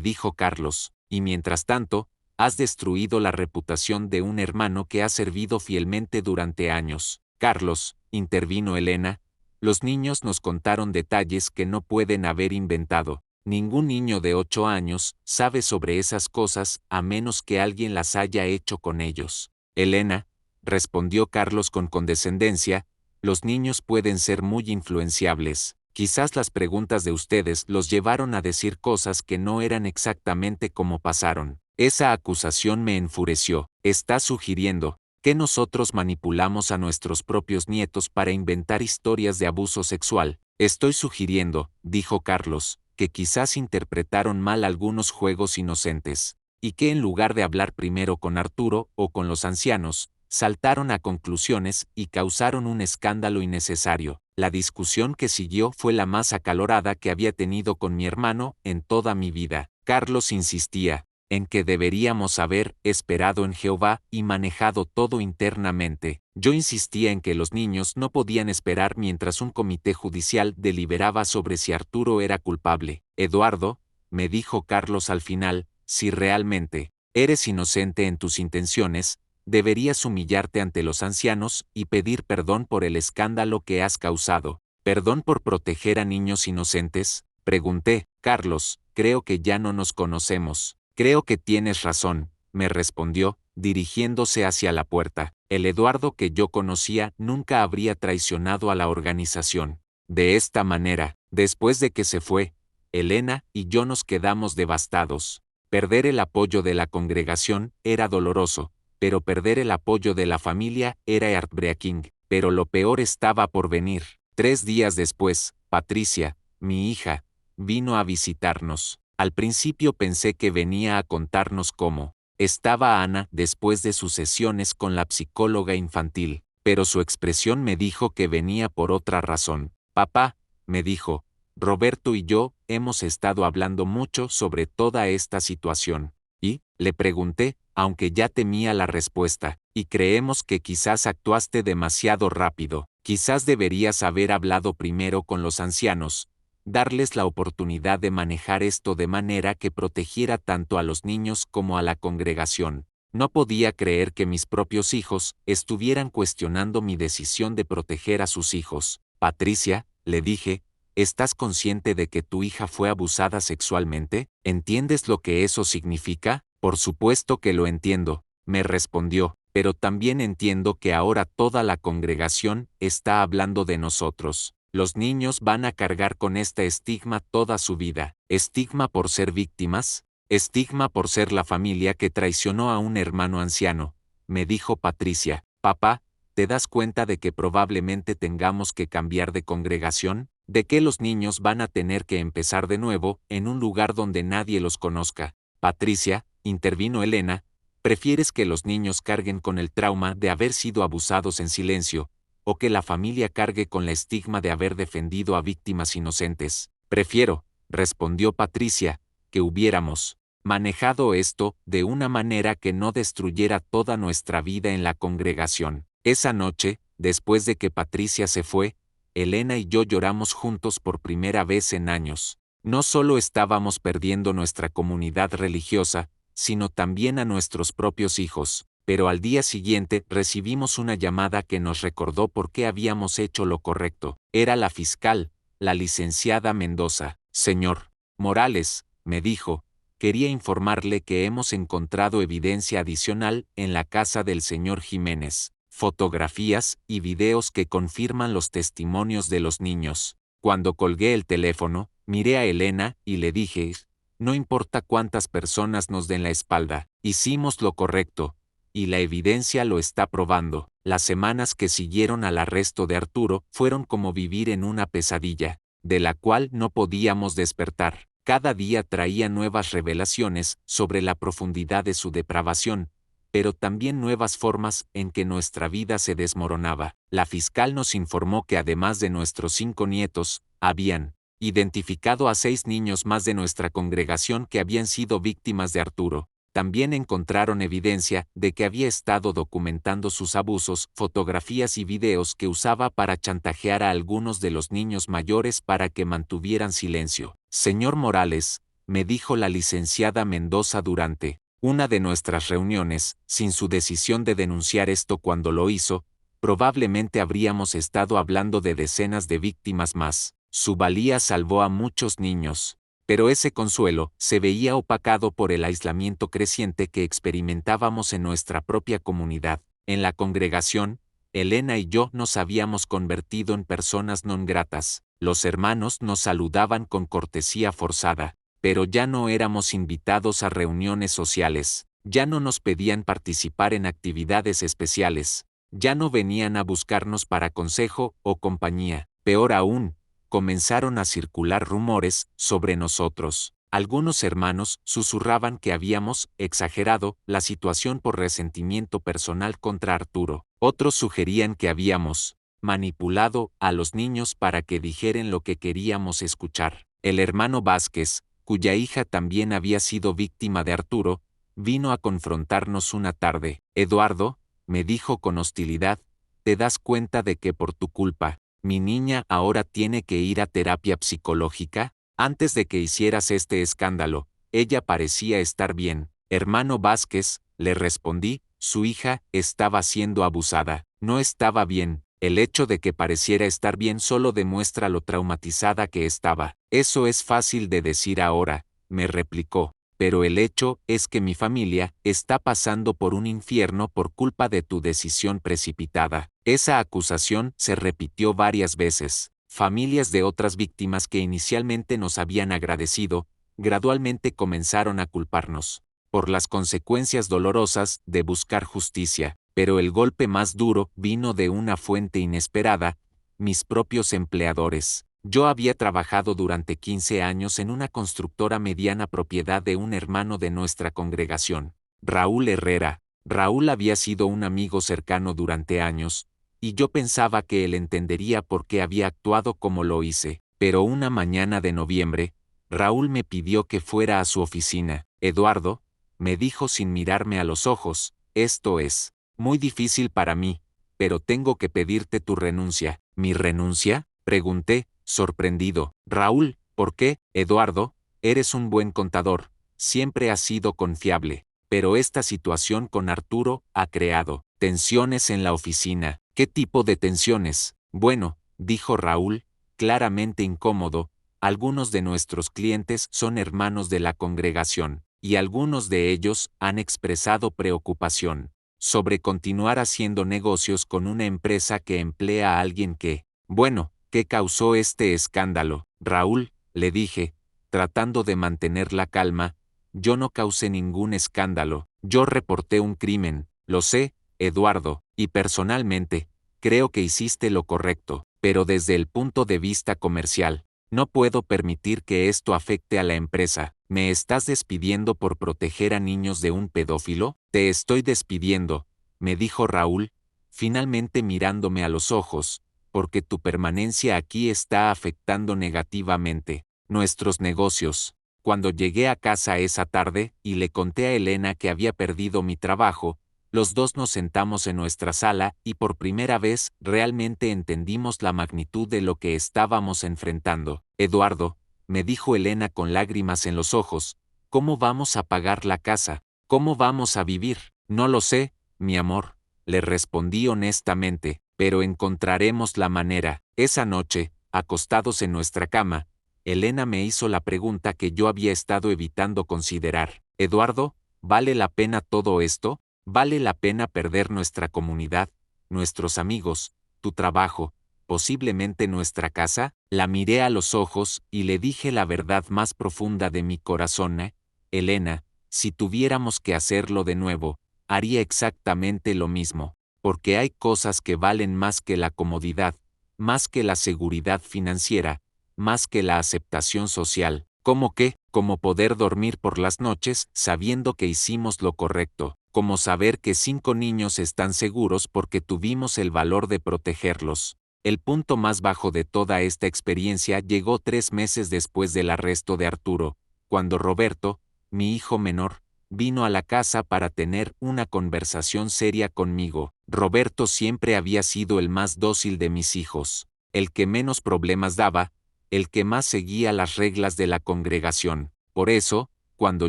dijo Carlos, y mientras tanto, has destruido la reputación de un hermano que ha servido fielmente durante años. Carlos, intervino Elena, los niños nos contaron detalles que no pueden haber inventado. Ningún niño de 8 años sabe sobre esas cosas a menos que alguien las haya hecho con ellos. Elena, respondió Carlos con condescendencia, los niños pueden ser muy influenciables. Quizás las preguntas de ustedes los llevaron a decir cosas que no eran exactamente como pasaron. Esa acusación me enfureció. Está sugiriendo que nosotros manipulamos a nuestros propios nietos para inventar historias de abuso sexual. Estoy sugiriendo, dijo Carlos, que quizás interpretaron mal algunos juegos inocentes, y que en lugar de hablar primero con Arturo o con los ancianos, saltaron a conclusiones y causaron un escándalo innecesario. La discusión que siguió fue la más acalorada que había tenido con mi hermano en toda mi vida. Carlos insistía en que deberíamos haber esperado en Jehová y manejado todo internamente. Yo insistía en que los niños no podían esperar mientras un comité judicial deliberaba sobre si Arturo era culpable. Eduardo, me dijo Carlos al final, si realmente eres inocente en tus intenciones, deberías humillarte ante los ancianos y pedir perdón por el escándalo que has causado. ¿Perdón por proteger a niños inocentes? Pregunté. Carlos, creo que ya no nos conocemos. Creo que tienes razón, me respondió, dirigiéndose hacia la puerta. El Eduardo que yo conocía nunca habría traicionado a la organización. De esta manera, después de que se fue, Elena y yo nos quedamos devastados. Perder el apoyo de la congregación era doloroso, pero perder el apoyo de la familia era heartbreaking. Pero lo peor estaba por venir. 3 días después, Patricia, mi hija, vino a visitarnos. Al principio pensé que venía a contarnos cómo estaba Ana después de sus sesiones con la psicóloga infantil, pero su expresión me dijo que venía por otra razón. Papá, me dijo, Roberto y yo hemos estado hablando mucho sobre toda esta situación. Y, le pregunté, aunque ya temía la respuesta, y creemos que quizás actuaste demasiado rápido, quizás deberías haber hablado primero con los ancianos, darles la oportunidad de manejar esto de manera que protegiera tanto a los niños como a la congregación. No podía creer que mis propios hijos estuvieran cuestionando mi decisión de proteger a sus hijos. Patricia, le dije, ¿estás consciente de que tu hija fue abusada sexualmente? ¿Entiendes lo que eso significa? Por supuesto que lo entiendo, me respondió, pero también entiendo que ahora toda la congregación está hablando de nosotros. Los niños van a cargar con este estigma toda su vida. ¿Estigma por ser víctimas? Estigma por ser la familia que traicionó a un hermano anciano, me dijo Patricia. Papá, ¿te das cuenta de que probablemente tengamos que cambiar de congregación? ¿De que los niños van a tener que empezar de nuevo en un lugar donde nadie los conozca? Patricia, intervino Elena, ¿prefieres que los niños carguen con el trauma de haber sido abusados en silencio, o que la familia cargue con la estigma de haber defendido a víctimas inocentes? Prefiero, respondió Patricia, que hubiéramos manejado esto de una manera que no destruyera toda nuestra vida en la congregación. Esa noche, después de que Patricia se fue, Elena y yo lloramos juntos por primera vez en años. No solo estábamos perdiendo nuestra comunidad religiosa, sino también a nuestros propios hijos. Pero al día siguiente recibimos una llamada que nos recordó por qué habíamos hecho lo correcto. Era la fiscal, la licenciada Mendoza. Señor Morales, me dijo, quería informarle que hemos encontrado evidencia adicional en la casa del señor Jiménez, fotografías y videos que confirman los testimonios de los niños. Cuando colgué el teléfono, miré a Elena y le dije, no importa cuántas personas nos den la espalda, hicimos lo correcto. Y la evidencia lo está probando. Las semanas que siguieron al arresto de Arturo fueron como vivir en una pesadilla, de la cual no podíamos despertar. Cada día traía nuevas revelaciones sobre la profundidad de su depravación, pero también nuevas formas en que nuestra vida se desmoronaba. La fiscal nos informó que además de nuestros 5 nietos, habían identificado a 6 niños más de nuestra congregación que habían sido víctimas de Arturo. También encontraron evidencia de que había estado documentando sus abusos, fotografías y videos que usaba para chantajear a algunos de los niños mayores para que mantuvieran silencio. Señor Morales, me dijo la licenciada Mendoza durante una de nuestras reuniones, sin su decisión de denunciar esto cuando lo hizo, probablemente habríamos estado hablando de decenas de víctimas más. Su valía salvó a muchos niños, pero ese consuelo se veía opacado por el aislamiento creciente que experimentábamos en nuestra propia comunidad. En la congregación, Elena y yo nos habíamos convertido en personas non gratas. Los hermanos nos saludaban con cortesía forzada, pero ya no éramos invitados a reuniones sociales, ya no nos pedían participar en actividades especiales, ya no venían a buscarnos para consejo o compañía. Peor aún, comenzaron a circular rumores sobre nosotros. Algunos hermanos susurraban que habíamos exagerado la situación por resentimiento personal contra Arturo. Otros sugerían que habíamos manipulado a los niños para que dijeran lo que queríamos escuchar. El hermano Vázquez, cuya hija también había sido víctima de Arturo, vino a confrontarnos una tarde. Eduardo, me dijo con hostilidad, ¿te das cuenta de que por tu culpa, mi niña ahora tiene que ir a terapia psicológica? Antes de que hicieras este escándalo, ella parecía estar bien. Hermano Vázquez, le respondí, su hija estaba siendo abusada. No estaba bien. El hecho de que pareciera estar bien solo demuestra lo traumatizada que estaba. Eso es fácil de decir ahora, me replicó, pero el hecho es que mi familia está pasando por un infierno por culpa de tu decisión precipitada. Esa acusación se repitió varias veces. Familias de otras víctimas que inicialmente nos habían agradecido, gradualmente comenzaron a culparnos por las consecuencias dolorosas de buscar justicia, pero el golpe más duro vino de una fuente inesperada, mis propios empleadores. Yo había trabajado durante 15 años en una constructora mediana propiedad de un hermano de nuestra congregación, Raúl Herrera. Raúl había sido un amigo cercano durante años, y yo pensaba que él entendería por qué había actuado como lo hice. Pero una mañana de noviembre, Raúl me pidió que fuera a su oficina. Eduardo, me dijo sin mirarme a los ojos, esto es muy difícil para mí, pero tengo que pedirte tu renuncia. ¿Mi renuncia?, pregunté, sorprendido. Raúl, ¿por qué? Eduardo, eres un buen contador, siempre has sido confiable, pero esta situación con Arturo ha creado tensiones en la oficina. ¿Qué tipo de tensiones? Bueno, dijo Raúl, claramente incómodo, algunos de nuestros clientes son hermanos de la congregación, y algunos de ellos han expresado preocupación sobre continuar haciendo negocios con una empresa que emplea a alguien que, bueno, ¿qué causó este escándalo? Raúl, le dije, tratando de mantener la calma, yo no causé ningún escándalo, yo reporté un crimen, lo sé, Eduardo, y personalmente, creo que hiciste lo correcto, pero desde el punto de vista comercial, no puedo permitir que esto afecte a la empresa. ¿Me estás despidiendo por proteger a niños de un pedófilo? Te estoy despidiendo, me dijo Raúl, finalmente mirándome a los ojos, porque tu permanencia aquí está afectando negativamente nuestros negocios. Cuando llegué a casa esa tarde y le conté a Elena que había perdido mi trabajo, los dos nos sentamos en nuestra sala y por primera vez realmente entendimos la magnitud de lo que estábamos enfrentando. Eduardo, me dijo Elena con lágrimas en los ojos, ¿cómo vamos a pagar la casa? ¿Cómo vamos a vivir? No lo sé, mi amor, le respondí honestamente, pero encontraremos la manera. Esa noche, acostados en nuestra cama, Elena me hizo la pregunta que yo había estado evitando considerar. Eduardo, ¿vale la pena todo esto? ¿Vale la pena perder nuestra comunidad, nuestros amigos, tu trabajo, posiblemente nuestra casa? La miré a los ojos y le dije la verdad más profunda de mi corazón. Elena, si tuviéramos que hacerlo de nuevo, haría exactamente lo mismo, porque hay cosas que valen más que la comodidad, más que la seguridad financiera, más que la aceptación social. ¿Cómo qué? Como poder dormir por las noches sabiendo que hicimos lo correcto, como saber que 5 niños están seguros porque tuvimos el valor de protegerlos. El punto más bajo de toda esta experiencia llegó 3 meses después del arresto de Arturo, cuando Roberto, mi hijo menor, vino a la casa para tener una conversación seria conmigo. Roberto siempre había sido el más dócil de mis hijos, el que menos problemas daba, el que más seguía las reglas de la congregación. Por eso, cuando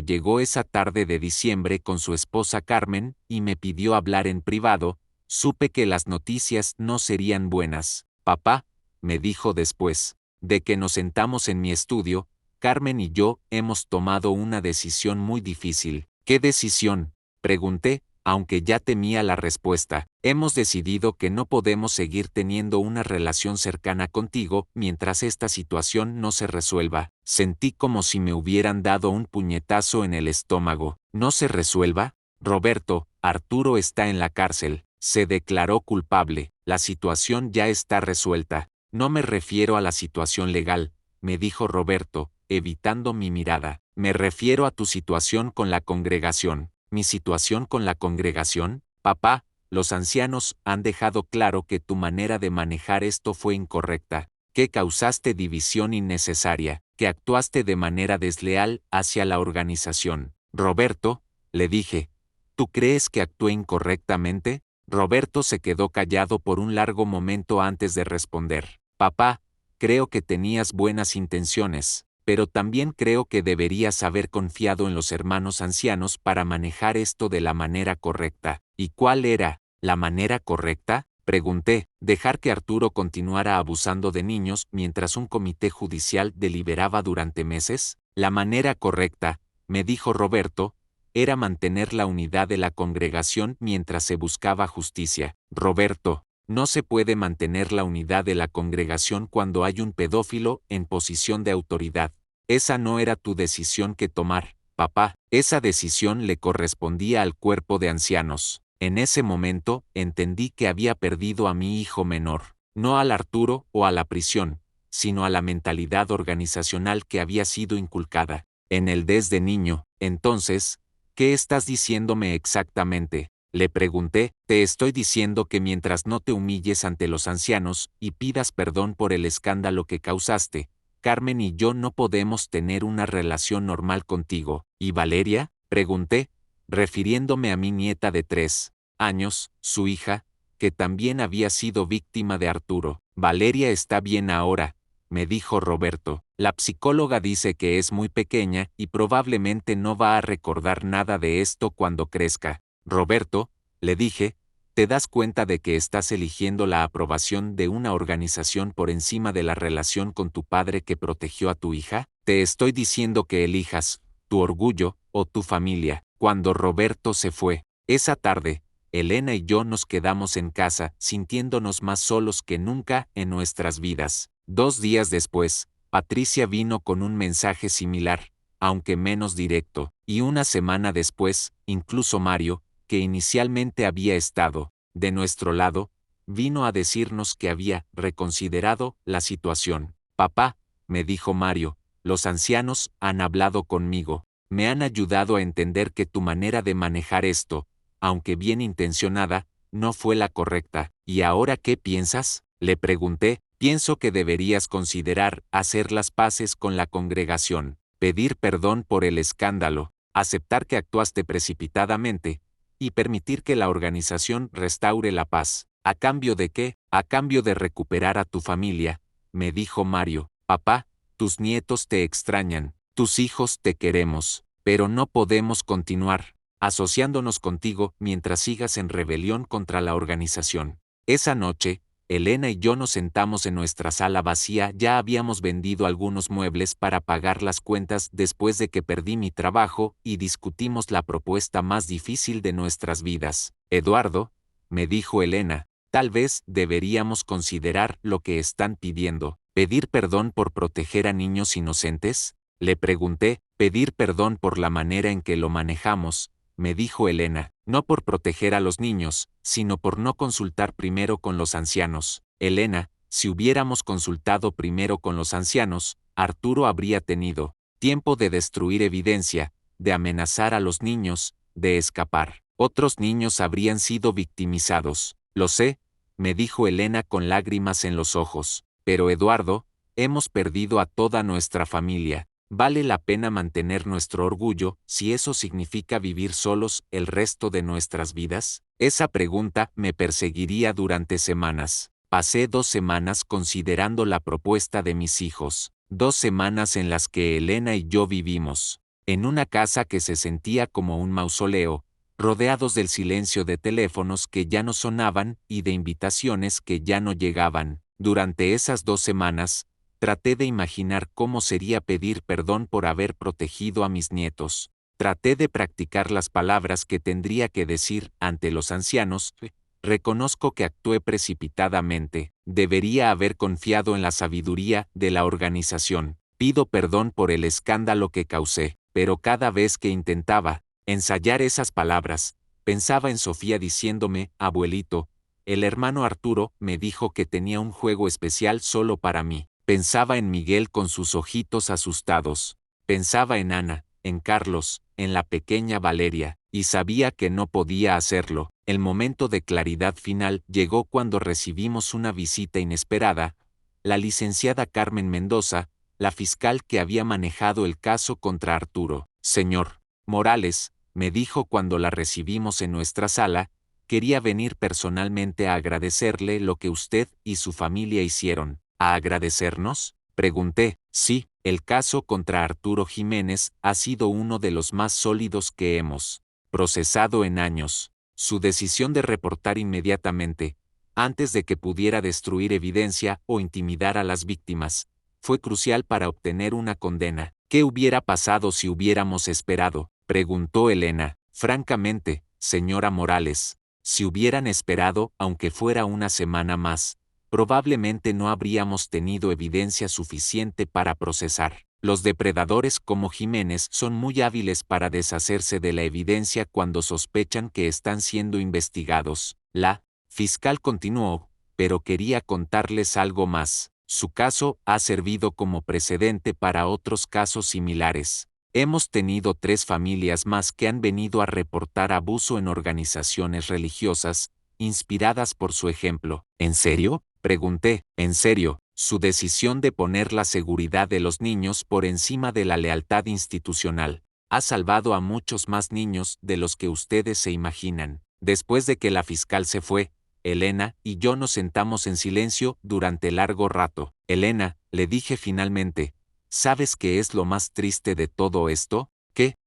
llegó esa tarde de diciembre con su esposa Carmen y me pidió hablar en privado, supe que las noticias no serían buenas. Papá, me dijo después, de que nos sentamos en mi estudio, Carmen y yo hemos tomado una decisión muy difícil. ¿Qué decisión?, pregunté, aunque ya temía la respuesta. Hemos decidido que no podemos seguir teniendo una relación cercana contigo mientras esta situación no se resuelva. Sentí como si me hubieran dado un puñetazo en el estómago. ¿No se resuelva? Roberto, Arturo está en la cárcel. Se declaró culpable. La situación ya está resuelta. No me refiero a la situación legal, me dijo Roberto, evitando mi mirada. Me refiero a tu situación con la congregación. ¿Mi situación con la congregación? Papá, los ancianos han dejado claro que tu manera de manejar esto fue incorrecta, que causaste división innecesaria, que actuaste de manera desleal hacia la organización. Roberto, le dije, ¿tú crees que actué incorrectamente? Roberto se quedó callado por un largo momento antes de responder. Papá, creo que tenías buenas intenciones, pero también creo que deberías haber confiado en los hermanos ancianos para manejar esto de la manera correcta. ¿Y cuál era la manera correcta? Pregunté. Dejar que Arturo continuara abusando de niños mientras un comité judicial deliberaba durante meses. La manera correcta, me dijo Roberto, era mantener la unidad de la congregación mientras se buscaba justicia. Roberto, no se puede mantener la unidad de la congregación cuando hay un pedófilo en posición de autoridad. Esa no era tu decisión que tomar, papá. Esa decisión le correspondía al cuerpo de ancianos. En ese momento, entendí que había perdido a mi hijo menor, no al Arturo o a la prisión, sino a la mentalidad organizacional que había sido inculcada en él desde niño. Entonces, ¿qué estás diciéndome exactamente?, le pregunté. Te estoy diciendo que mientras no te humilles ante los ancianos y pidas perdón por el escándalo que causaste, Carmen y yo no podemos tener una relación normal contigo. ¿Y Valeria?, pregunté, refiriéndome a mi nieta de 3 años, su hija, que también había sido víctima de Arturo. Valeria está bien ahora, me dijo Roberto. La psicóloga dice que es muy pequeña y probablemente no va a recordar nada de esto cuando crezca. Roberto, le dije, ¿te das cuenta de que estás eligiendo la aprobación de una organización por encima de la relación con tu padre que protegió a tu hija? Te estoy diciendo que elijas tu orgullo o tu familia. Cuando Roberto se fue, esa tarde, Elena y yo nos quedamos en casa sintiéndonos más solos que nunca en nuestras vidas. 2 días después, Patricia vino con un mensaje similar, aunque menos directo, y una semana después, incluso Mario, que inicialmente había estado de nuestro lado, vino a decirnos que había reconsiderado la situación. Papá, me dijo Mario, los ancianos han hablado conmigo, me han ayudado a entender que tu manera de manejar esto, aunque bien intencionada, no fue la correcta. ¿Y ahora qué piensas?, le pregunté. Pienso que deberías considerar hacer las paces con la congregación, pedir perdón por el escándalo, aceptar que actuaste precipitadamente, y permitir que la organización restaure la paz. ¿A cambio de qué? A cambio de recuperar a tu familia, me dijo Mario. Papá, tus nietos te extrañan, tus hijos te queremos, pero no podemos continuar asociándonos contigo mientras sigas en rebelión contra la organización. Esa noche, Elena y yo nos sentamos en nuestra sala vacía. Ya habíamos vendido algunos muebles para pagar las cuentas después de que perdí mi trabajo y discutimos la propuesta más difícil de nuestras vidas. Eduardo, me dijo Elena, tal vez deberíamos considerar lo que están pidiendo. ¿Pedir perdón por proteger a niños inocentes?, le pregunté. Pedir perdón por la manera en que lo manejamos, me dijo Elena, no por proteger a los niños, sino por no consultar primero con los ancianos. Elena, si hubiéramos consultado primero con los ancianos, Arturo habría tenido Tiempo de destruir evidencia, de amenazar a los niños, de escapar. Otros niños habrían sido victimizados. Lo sé, me dijo Elena con lágrimas en los ojos. Pero Eduardo, hemos perdido a toda nuestra familia. ¿Vale la pena mantener nuestro orgullo si eso significa vivir solos el resto de nuestras vidas? Esa pregunta me perseguiría durante semanas. Pasé 2 semanas considerando la propuesta de mis hijos. 2 semanas en las que Elena y yo vivimos. En una casa que se sentía como un mausoleo, rodeados del silencio de teléfonos que ya no sonaban y de invitaciones que ya no llegaban. Durante esas 2 semanas, traté de imaginar cómo sería pedir perdón por haber protegido a mis nietos. Traté de practicar las palabras que tendría que decir ante los ancianos. Reconozco que actué precipitadamente. Debería haber confiado en la sabiduría de la organización. Pido perdón por el escándalo que causé, pero cada vez que intentaba ensayar esas palabras, pensaba en Sofía diciéndome, abuelito, el hermano Arturo me dijo que tenía un juego especial solo para mí. Pensaba en Miguel con sus ojitos asustados. Pensaba en Ana, en Carlos, en la pequeña Valeria, y sabía que no podía hacerlo. El momento de claridad final llegó cuando recibimos una visita inesperada. La licenciada Carmen Mendoza, la fiscal que había manejado el caso contra Arturo. Señor Morales, me dijo cuando la recibimos en nuestra sala, quería venir personalmente a agradecerle lo que usted y su familia hicieron. ¿A agradecernos? Pregunté. Sí, el caso contra Arturo Jiménez ha sido uno de los más sólidos que hemos procesado en años. Su decisión de reportar inmediatamente, antes de que pudiera destruir evidencia o intimidar a las víctimas, fue crucial para obtener una condena. ¿Qué hubiera pasado si hubiéramos esperado?, preguntó Elena. Francamente, señora Morales, si hubieran esperado, aunque fuera una semana más, probablemente no habríamos tenido evidencia suficiente para procesar. Los depredadores como Jiménez son muy hábiles para deshacerse de la evidencia cuando sospechan que están siendo investigados. La fiscal continuó, pero quería contarles algo más. Su caso ha servido como precedente para otros casos similares. Hemos tenido 3 familias más que han venido a reportar abuso en organizaciones religiosas, inspiradas por su ejemplo. ¿En serio?, pregunté. En serio, su decisión de poner la seguridad de los niños por encima de la lealtad institucional ha salvado a muchos más niños de los que ustedes se imaginan. Después de que la fiscal se fue, Elena y yo nos sentamos en silencio durante largo rato. Elena, le dije finalmente, ¿sabes qué es lo más triste de todo esto?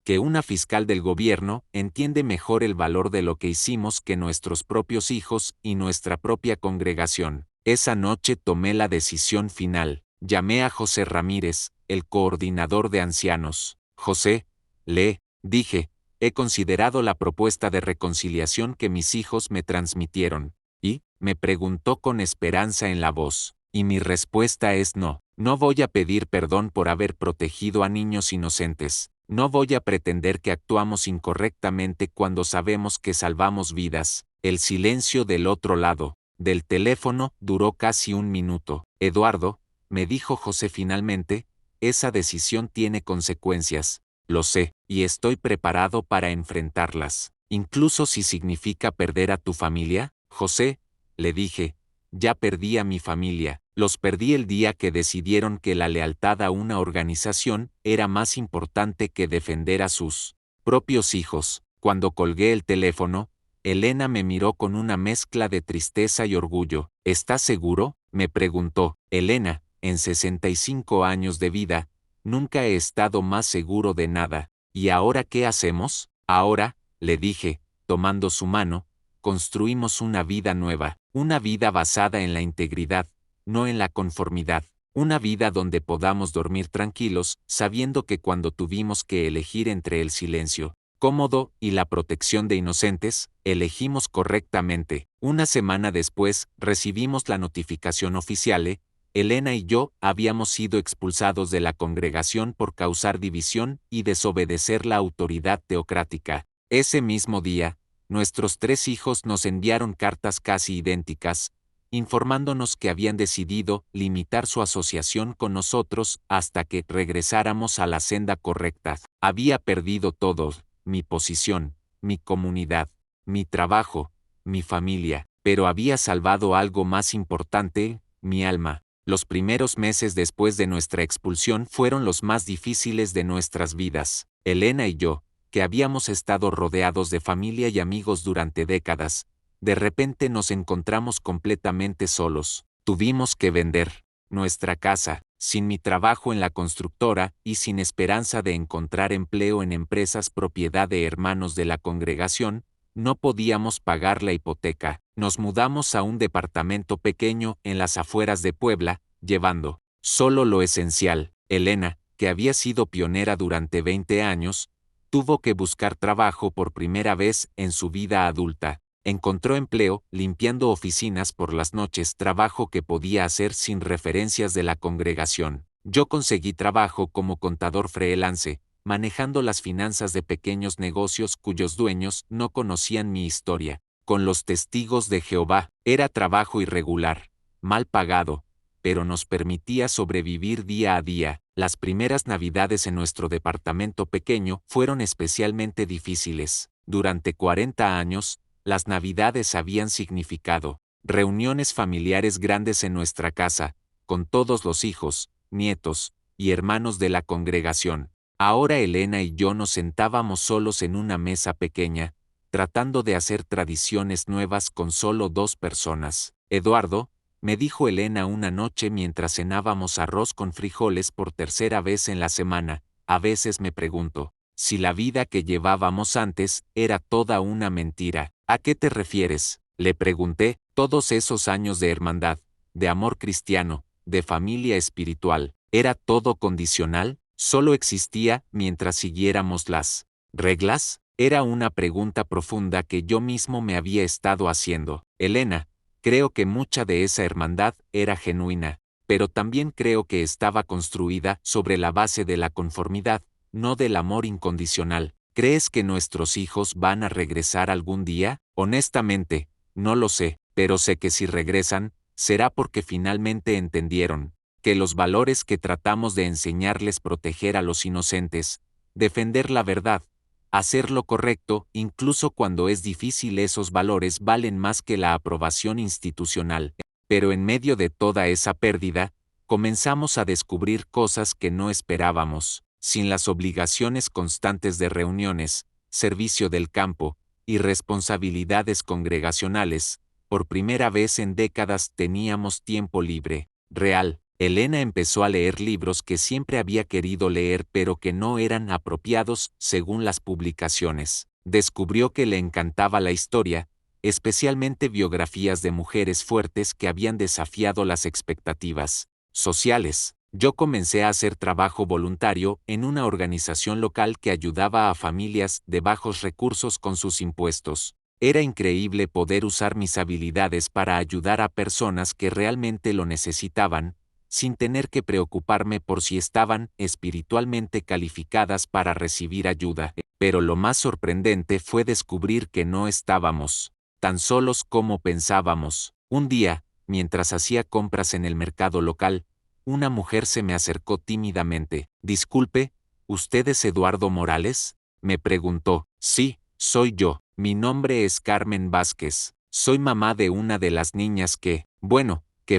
Que una fiscal del gobierno entiende mejor el valor de lo que hicimos que nuestros propios hijos y nuestra propia congregación. Esa noche tomé la decisión final. Llamé a José Ramírez, el coordinador de ancianos. José, le dije, he considerado la propuesta de reconciliación que mis hijos me transmitieron. Y, me preguntó con esperanza en la voz. Y mi respuesta es no. No voy a pedir perdón por haber protegido a niños inocentes. No voy a pretender que actuamos incorrectamente cuando sabemos que salvamos vidas. El silencio del otro lado del teléfono duró casi 1 minuto. Eduardo, me dijo José finalmente, esa decisión tiene consecuencias. Lo sé, y estoy preparado para enfrentarlas. Incluso si significa perder a tu familia. José, le dije, ya perdí a mi familia. Los perdí el día que decidieron que la lealtad a una organización era más importante que defender a sus propios hijos. Cuando colgué el teléfono, Elena me miró con una mezcla de tristeza y orgullo. ¿Estás seguro?, me preguntó. Elena, en 65 años de vida, nunca he estado más seguro de nada. ¿Y ahora qué hacemos? Ahora, le dije, tomando su mano, construimos una vida nueva, una vida basada en la integridad, no en la conformidad, una vida donde podamos dormir tranquilos, sabiendo que cuando tuvimos que elegir entre el silencio cómodo y la protección de inocentes, elegimos correctamente. Una semana después, recibimos la notificación oficial. Elena y yo habíamos sido expulsados de la congregación por causar división y desobedecer la autoridad teocrática. Ese mismo día, nuestros 3 hijos nos enviaron cartas casi idénticas, informándonos que habían decidido limitar su asociación con nosotros hasta que regresáramos a la senda correcta. Había perdido todo, mi posición, mi comunidad, mi trabajo, mi familia, pero había salvado algo más importante, mi alma. Los primeros meses después de nuestra expulsión fueron los más difíciles de nuestras vidas. Elena y yo, que habíamos estado rodeados de familia y amigos durante décadas, de repente nos encontramos completamente solos. Tuvimos que vender nuestra casa, sin mi trabajo en la constructora y sin esperanza de encontrar empleo en empresas propiedad de hermanos de la congregación. No podíamos pagar la hipoteca. Nos mudamos a un departamento pequeño en las afueras de Puebla, llevando solo lo esencial. Elena, que había sido pionera durante 20 años, tuvo que buscar trabajo por primera vez en su vida adulta. Encontró empleo limpiando oficinas por las noches, trabajo que podía hacer sin referencias de la congregación. Yo conseguí trabajo como contador freelance, manejando las finanzas de pequeños negocios cuyos dueños no conocían mi historia. Con los Testigos de Jehová, era trabajo irregular, mal pagado, pero nos permitía sobrevivir día a día. Las primeras Navidades en nuestro departamento pequeño fueron especialmente difíciles. Durante 40 años, las Navidades habían significado reuniones familiares grandes en nuestra casa, con todos los hijos, nietos y hermanos de la congregación. Ahora Elena y yo nos sentábamos solos en una mesa pequeña, tratando de hacer tradiciones nuevas con solo 2 personas. Eduardo, me dijo Elena una noche mientras cenábamos arroz con frijoles por tercera vez en la semana, a veces me pregunto si la vida que llevábamos antes era toda una mentira. ¿A qué te refieres?, le pregunté. Todos esos años de hermandad, de amor cristiano, de familia espiritual, ¿era todo condicional? ¿Solo existía mientras siguiéramos las reglas? Era una pregunta profunda que yo mismo me había estado haciendo. Elena, creo que mucha de esa hermandad era genuina, pero también creo que estaba construida sobre la base de la conformidad, no del amor incondicional. ¿Crees que nuestros hijos van a regresar algún día? Honestamente, no lo sé, pero sé que si regresan, será porque finalmente entendieron que los valores que tratamos de enseñarles, proteger a los inocentes, defender la verdad, hacer lo correcto, incluso cuando es difícil, esos valores valen más que la aprobación institucional. Pero en medio de toda esa pérdida, comenzamos a descubrir cosas que no esperábamos. Sin las obligaciones constantes de reuniones, servicio del campo y responsabilidades congregacionales, por primera vez en décadas teníamos tiempo libre, real. Elena empezó a leer libros que siempre había querido leer pero que no eran apropiados según las publicaciones. Descubrió que le encantaba la historia, especialmente biografías de mujeres fuertes que habían desafiado las expectativas sociales. Yo comencé a hacer trabajo voluntario en una organización local que ayudaba a familias de bajos recursos con sus impuestos. Era increíble poder usar mis habilidades para ayudar a personas que realmente lo necesitaban, sin tener que preocuparme por si estaban espiritualmente calificadas para recibir ayuda. Pero lo más sorprendente fue descubrir que no estábamos tan solos como pensábamos. Un día, mientras hacía compras en el mercado local, una mujer se me acercó tímidamente. Disculpe, ¿usted es Eduardo Morales?, me preguntó. Sí, soy yo. Mi nombre es Carmen Vázquez. Soy mamá de una de las niñas que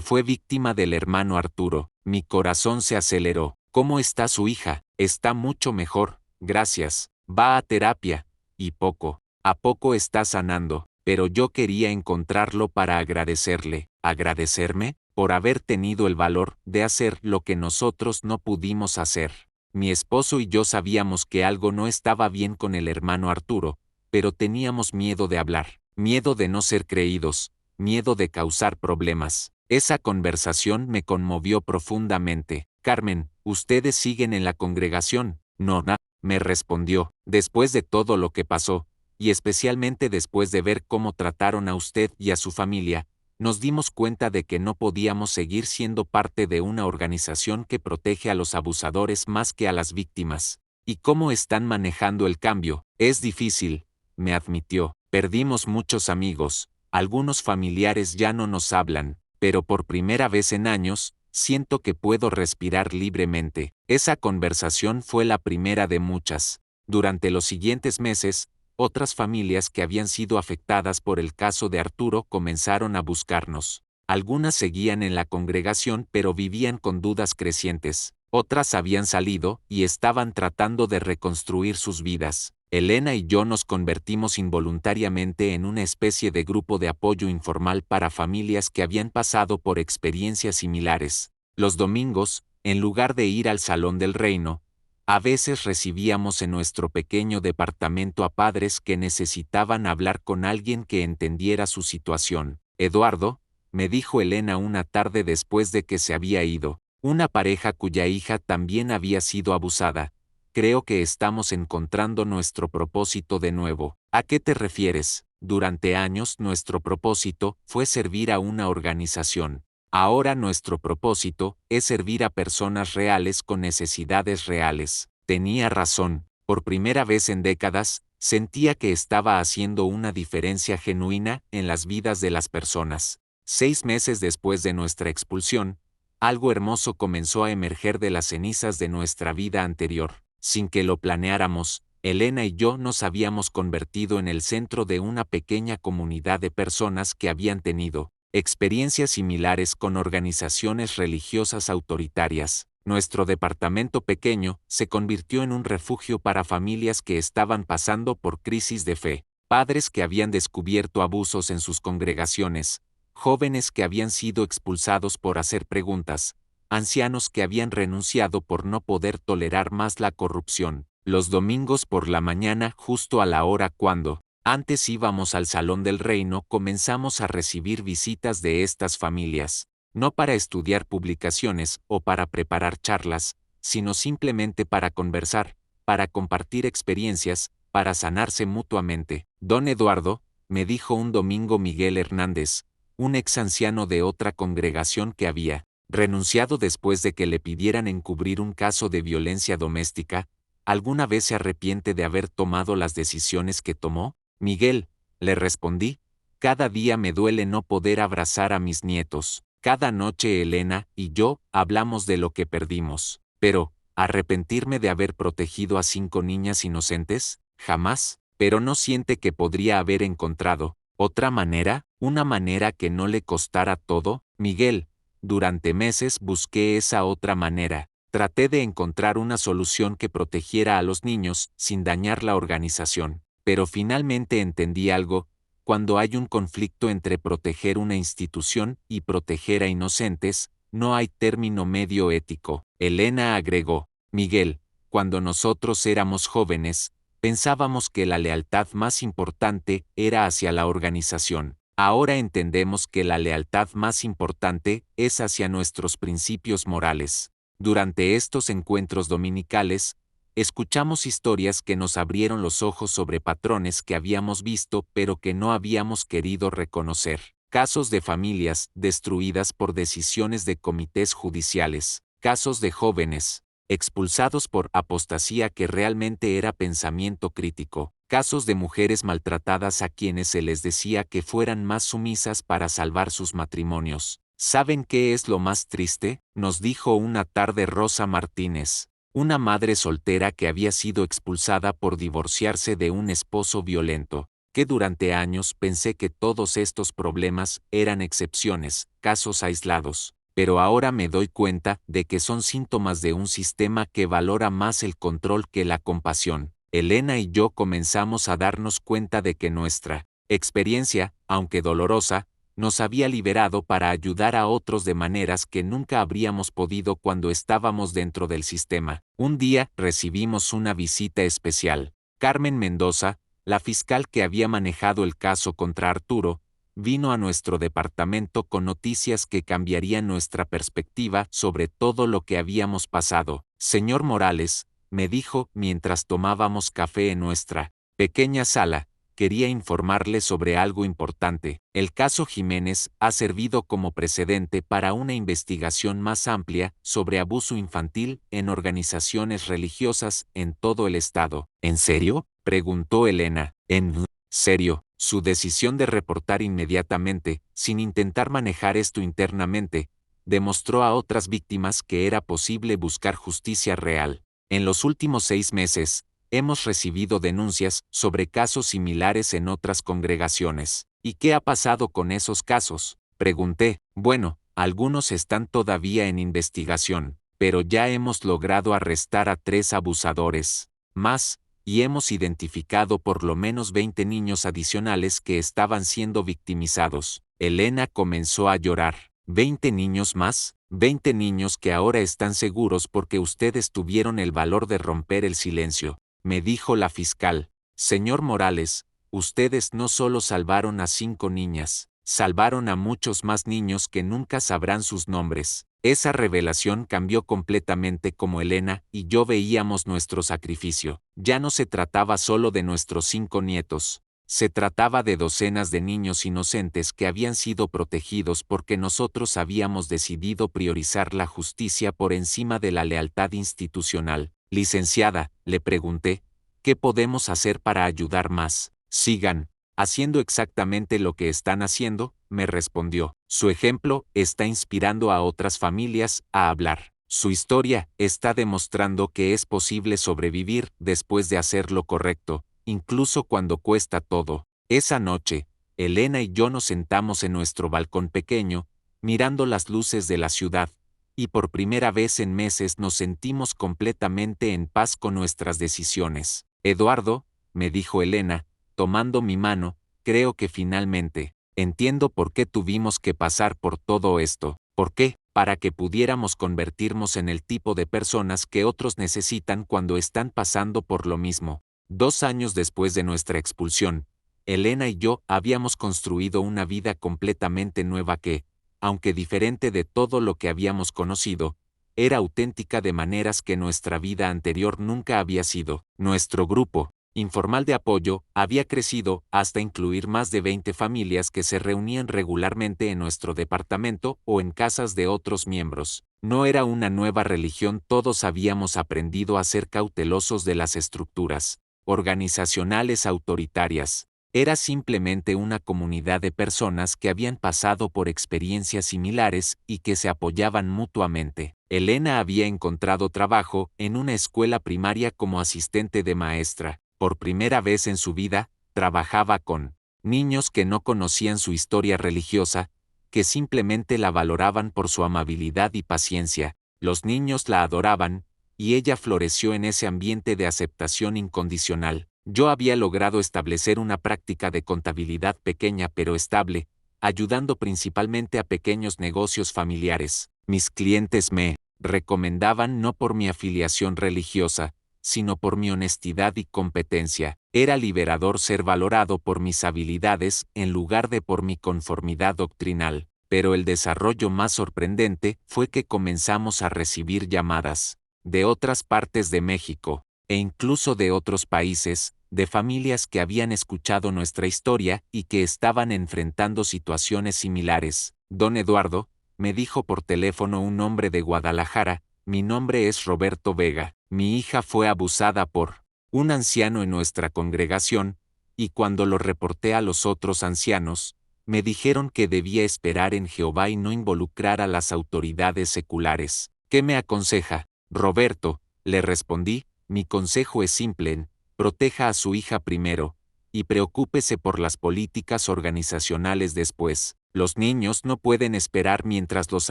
fue víctima del hermano Arturo. Mi corazón se aceleró. ¿Cómo está su hija? Está mucho mejor, gracias. Va a terapia, y poco a poco está sanando, pero yo quería encontrarlo para agradecerle. ¿Agradecerme? Por haber tenido el valor de hacer lo que nosotros no pudimos hacer. Mi esposo y yo sabíamos que algo no estaba bien con el hermano Arturo, pero teníamos miedo de hablar, miedo de no ser creídos, miedo de causar problemas. Esa conversación me conmovió profundamente. Carmen, ¿ustedes siguen en la congregación? No, me respondió. Después de todo lo que pasó, y especialmente después de ver cómo trataron a usted y a su familia, nos dimos cuenta de que no podíamos seguir siendo parte de una organización que protege a los abusadores más que a las víctimas. ¿Y cómo están manejando el cambio? Es difícil, me admitió. Perdimos muchos amigos, algunos familiares ya no nos hablan, pero por primera vez en años, siento que puedo respirar libremente. Esa conversación fue la primera de muchas. Durante los siguientes meses, otras familias que habían sido afectadas por el caso de Arturo comenzaron a buscarnos. Algunas seguían en la congregación pero vivían con dudas crecientes. Otras habían salido y estaban tratando de reconstruir sus vidas. Elena y yo nos convertimos involuntariamente en una especie de grupo de apoyo informal para familias que habían pasado por experiencias similares. Los domingos, en lugar de ir al Salón del Reino, a veces recibíamos en nuestro pequeño departamento a padres que necesitaban hablar con alguien que entendiera su situación. Eduardo, me dijo Elena una tarde después de que se había ido, una pareja cuya hija también había sido abusada. Creo que estamos encontrando nuestro propósito de nuevo. ¿A qué te refieres? Durante años nuestro propósito fue servir a una organización. Ahora nuestro propósito es servir a personas reales con necesidades reales. Tenía razón. Por primera vez en décadas, sentía que estaba haciendo una diferencia genuina en las vidas de las personas. 6 meses después de nuestra expulsión, algo hermoso comenzó a emerger de las cenizas de nuestra vida anterior. Sin que lo planeáramos, Elena y yo nos habíamos convertido en el centro de una pequeña comunidad de personas que habían tenido experiencias similares con organizaciones religiosas autoritarias. Nuestro departamento pequeño se convirtió en un refugio para familias que estaban pasando por crisis de fe, padres que habían descubierto abusos en sus congregaciones, jóvenes que habían sido expulsados por hacer preguntas, ancianos que habían renunciado por no poder tolerar más la corrupción. Los domingos por la mañana, justo a la hora cuando antes íbamos al Salón del Reino, comenzamos a recibir visitas de estas familias, no para estudiar publicaciones o para preparar charlas, sino simplemente para conversar, para compartir experiencias, para sanarse mutuamente. Don Eduardo, me dijo un domingo Miguel Hernández, un ex anciano de otra congregación que había renunciado después de que le pidieran encubrir un caso de violencia doméstica, ¿alguna vez se arrepiente de haber tomado las decisiones que tomó? Miguel, le respondí, cada día me duele no poder abrazar a mis nietos. Cada noche Elena y yo hablamos de lo que perdimos. Pero, ¿arrepentirme de haber protegido a 5 niñas inocentes? Jamás. Pero no siente que podría haber encontrado otra manera, una manera que no le costara todo. Miguel, durante meses busqué esa otra manera. Traté de encontrar una solución que protegiera a los niños sin dañar la organización. Pero finalmente entendí algo: cuando hay un conflicto entre proteger una institución y proteger a inocentes, no hay término medio ético. Elena agregó, Miguel, cuando nosotros éramos jóvenes, pensábamos que la lealtad más importante era hacia la organización. Ahora entendemos que la lealtad más importante es hacia nuestros principios morales. Durante estos encuentros dominicales, escuchamos historias que nos abrieron los ojos sobre patrones que habíamos visto pero que no habíamos querido reconocer. Casos de familias destruidas por decisiones de comités judiciales. Casos de jóvenes expulsados por apostasía que realmente era pensamiento crítico. Casos de mujeres maltratadas a quienes se les decía que fueran más sumisas para salvar sus matrimonios. ¿Saben qué es lo más triste? Nos dijo una tarde Rosa Martínez, una madre soltera que había sido expulsada por divorciarse de un esposo violento, que durante años pensé que todos estos problemas eran excepciones, casos aislados, pero ahora me doy cuenta de que son síntomas de un sistema que valora más el control que la compasión. Elena y yo comenzamos a darnos cuenta de que nuestra experiencia, aunque dolorosa, nos había liberado para ayudar a otros de maneras que nunca habríamos podido cuando estábamos dentro del sistema. Un día recibimos una visita especial. Carmen Mendoza, la fiscal que había manejado el caso contra Arturo, vino a nuestro departamento con noticias que cambiarían nuestra perspectiva sobre todo lo que habíamos pasado. Señor Morales, me dijo mientras tomábamos café en nuestra pequeña sala, quería informarle sobre algo importante. El caso Jiménez ha servido como precedente para una investigación más amplia sobre abuso infantil en organizaciones religiosas en todo el estado. ¿En serio?, preguntó Elena. ¿En serio? Su decisión de reportar inmediatamente, sin intentar manejar esto internamente, demostró a otras víctimas que era posible buscar justicia real. En los últimos 6 meses, hemos recibido denuncias sobre casos similares en otras congregaciones. ¿Y qué ha pasado con esos casos?, pregunté. Bueno, algunos están todavía en investigación, pero ya hemos logrado arrestar a 3 abusadores más, y hemos identificado por lo menos 20 niños adicionales que estaban siendo victimizados. Elena comenzó a llorar. ¿20 niños más? 20 niños que ahora están seguros porque ustedes tuvieron el valor de romper el silencio, me dijo la fiscal. Señor Morales, ustedes no solo salvaron a 5 niñas, salvaron a muchos más niños que nunca sabrán sus nombres. Esa revelación cambió completamente cómo Elena y yo veíamos nuestro sacrificio. Ya no se trataba solo de nuestros 5 nietos. Se trataba de docenas de niños inocentes que habían sido protegidos porque nosotros habíamos decidido priorizar la justicia por encima de la lealtad institucional. Licenciada, le pregunté, ¿qué podemos hacer para ayudar más? Sigan haciendo exactamente lo que están haciendo, me respondió. Su ejemplo está inspirando a otras familias a hablar. Su historia está demostrando que es posible sobrevivir después de hacer lo correcto, incluso cuando cuesta todo. Esa noche, Elena y yo nos sentamos en nuestro balcón pequeño, mirando las luces de la ciudad, y por primera vez en meses nos sentimos completamente en paz con nuestras decisiones. Eduardo, me dijo Elena, tomando mi mano, creo que finalmente, entiendo por qué tuvimos que pasar por todo esto. ¿Por qué? Para que pudiéramos convertirnos en el tipo de personas que otros necesitan cuando están pasando por lo mismo. 2 años después de nuestra expulsión, Elena y yo habíamos construido una vida completamente nueva que, aunque diferente de todo lo que habíamos conocido, era auténtica de maneras que nuestra vida anterior nunca había sido. Nuestro grupo informal de apoyo había crecido hasta incluir más de 20 familias que se reunían regularmente en nuestro departamento o en casas de otros miembros. No era una nueva religión, todos habíamos aprendido a ser cautelosos de las estructuras organizacionales autoritarias. Era simplemente una comunidad de personas que habían pasado por experiencias similares y que se apoyaban mutuamente. Elena había encontrado trabajo en una escuela primaria como asistente de maestra. Por primera vez en su vida, trabajaba con niños que no conocían su historia religiosa, que simplemente la valoraban por su amabilidad y paciencia. Los niños la adoraban, y ella floreció en ese ambiente de aceptación incondicional. Yo había logrado establecer una práctica de contabilidad pequeña pero estable, ayudando principalmente a pequeños negocios familiares. Mis clientes me recomendaban no por mi afiliación religiosa, sino por mi honestidad y competencia. Era liberador ser valorado por mis habilidades en lugar de por mi conformidad doctrinal. Pero el desarrollo más sorprendente fue que comenzamos a recibir llamadas de otras partes de México, e incluso de otros países, de familias que habían escuchado nuestra historia y que estaban enfrentando situaciones similares. Don Eduardo, me dijo por teléfono un hombre de Guadalajara, mi nombre es Roberto Vega, mi hija fue abusada por un anciano en nuestra congregación, y cuando lo reporté a los otros ancianos, me dijeron que debía esperar en Jehová y no involucrar a las autoridades seculares. ¿Qué me aconseja, Roberto? Le respondí, mi consejo es simple, proteja a su hija primero, y preocúpese por las políticas organizacionales después. Los niños no pueden esperar mientras los